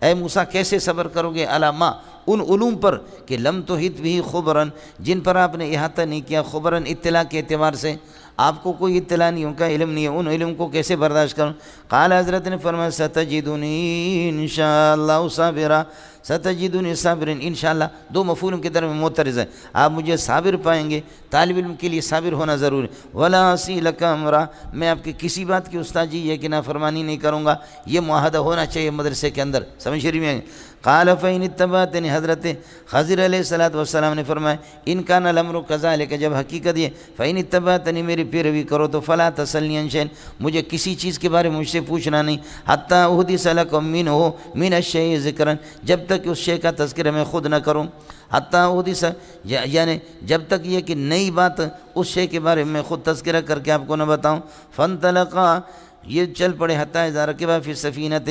Speaker 1: اے موسیٰ کیسے صبر کرو گے علامہ ان علوم پر کہ لم تحیط بھی خبراً، جن پر آپ نے احاطہ نہیں کیا. خبراً اطلاع کے اعتبار سے آپ کو کوئی اطلاع نہیں، ان کا علم نہیں ہے، ان علم کو کیسے برداشت کروں. قال حضرت نے فرمایا ستجدنی انشاءاللہ صابرا، ستجدنی صابرین، انشاءاللہ دو مفعول کی طرف معترض ہے. آپ مجھے صابر پائیں گے، طالب علم کے لیے صابر ہونا ضروری. ولا اعصی لک امرا، میں آپ کی کسی بات کی استاذی یہ کہ نافرمانی نہیں کروں گا، یہ معاہدہ ہونا چاہیے مدرسے کے اندر. سمجھ شریف میں قال فإن اتبعتنی، حضرت خضر علیہ السلام نے فرمایا ان کان الامر کذالک، جب حقیقت یہ فإن اتبعتنی میری پیروی کرو تو فلا تسألنی عن شیء، مجھے کسی چیز کے بارے میں مجھ سے پوچھنا نہیں. حتی احدث لکم منہ من الشیء ذکرا، جب تک اس شے کا تذکرہ میں خود نہ کروں. حتی احدث، یعنی جب تک یہ کہ نئی بات اس شے کے بارے میں خود تذکرہ کر کے آپ کو نہ بتاؤں. فانطلقا، یہ چل پڑے حتی اذا رکبا فی السفینۃ،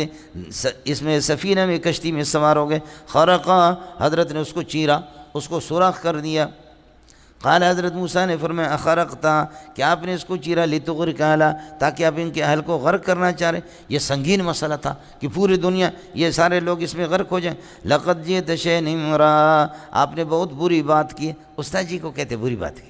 Speaker 1: اس میں سفینہ میں کشتی میں سوار ہو گئے. خرقا، حضرت نے اس کو چیرا، اس کو سوراخ کر دیا. قال حضرت موسیٰ نے فرمایا اخرقتا، کہ آپ نے اس کو چیرا لتغرق اہلہ، تاکہ آپ ان کے اہل کو غرق کرنا چاہ رہے. یہ سنگین مسئلہ تھا کہ پوری دنیا یہ سارے لوگ اس میں غرق ہو جائیں. لقد جئت شیئا امرا، آپ نے بہت بری بات کی. استاد جی کو کہتے بری بات کی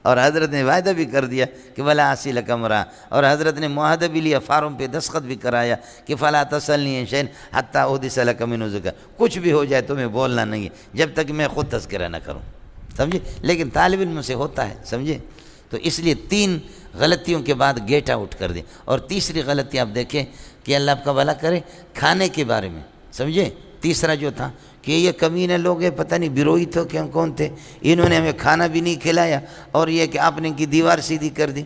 Speaker 1: اور حضرت نے وعدہ بھی کر دیا کہ ولا اعصی لک امرا، اور حضرت نے معاہدہ بھی لیا، فارم پہ دستخط بھی کرایا کہ فلا تسألنی عن شیء حتی احدث لک منہ ذکر، کچھ بھی ہو جائے تمہیں بولنا نہیں ہے جب تک میں خود تذکرہ نہ کروں. سمجھے؟ لیکن طالب علم سے ہوتا ہے، سمجھے؟ تو اس لیے 3 غلطیوں کے بعد گیٹ آؤٹ کر دیں. اور تیسری غلطی آپ دیکھیں کہ اللہ آپ کا بھلا کرے کھانے کے بارے میں، سمجھے؟ تیسرا جو تھا کہ یہ کمینے لوگ ہیں، پتہ نہیں بیروئی تھے کہ کون تھے، انہوں نے ہمیں کھانا بھی نہیں کھلایا اور یہ کہ آپ نے ان کی دیوار سیدھی کر دی.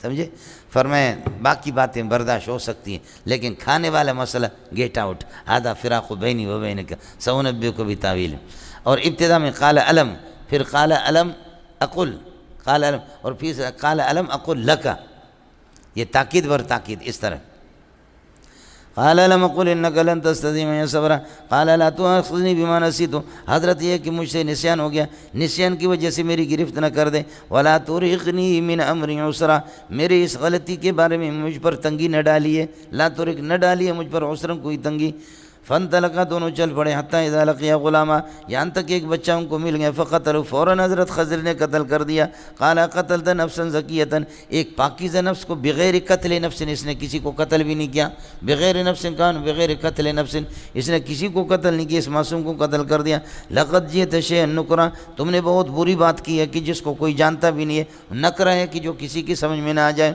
Speaker 1: سمجھے؟ فرمائے باقی باتیں برداشت ہو سکتی ہیں لیکن کھانے والا مسئلہ گیٹ آؤٹ. ہذا فراق بینی و بینک سأنبئک بتاویل. اور ابتدا میں قال علم، پھر قال علم اقل، قال علم، اور پھر قال علم اقل لک، یہ تاکید ور تاکید اس طرح. قال لم اقل انك لن تستطيع معي صبرا قال لا تؤاخذني بما نسيت، حضرت یہ کہ مجھ سے نسیان ہو گیا، نسیان کی وجہ سے میری گرفت نہ کر دے. ولا ترهقني من امر عسرا، میری اس غلطی کے بارے میں مجھ پر تنگی نہ ڈالیے، لا ترهق نہ ڈالیے مجھ پر عسرا کوئی تنگی. فانطلقا، دونوں چل پڑے، حتی اذا لقیا غلاما، یہاں تک ایک بچہ ان کو مل گیا. فقتلوا، فوراً حضرت خضر نے قتل کر دیا. قال قتلت نفسا زکیۃ، ایک پاکیزہ نفس کو بغیر قتل نفس، اس نے کسی کو قتل بھی نہیں کیا. بغیر نفس کان بغیر قتل نفس، اس نے کسی کو قتل نہیں کیا، اس معصوم کو قتل کر دیا. لقد جئت شیئا نکرا، تم نے بہت بری بات کی ہے کہ جس کو کوئی جانتا بھی نہیں ہے. نکرا ہے کہ جو کسی کی سمجھ میں نہ آ جائے.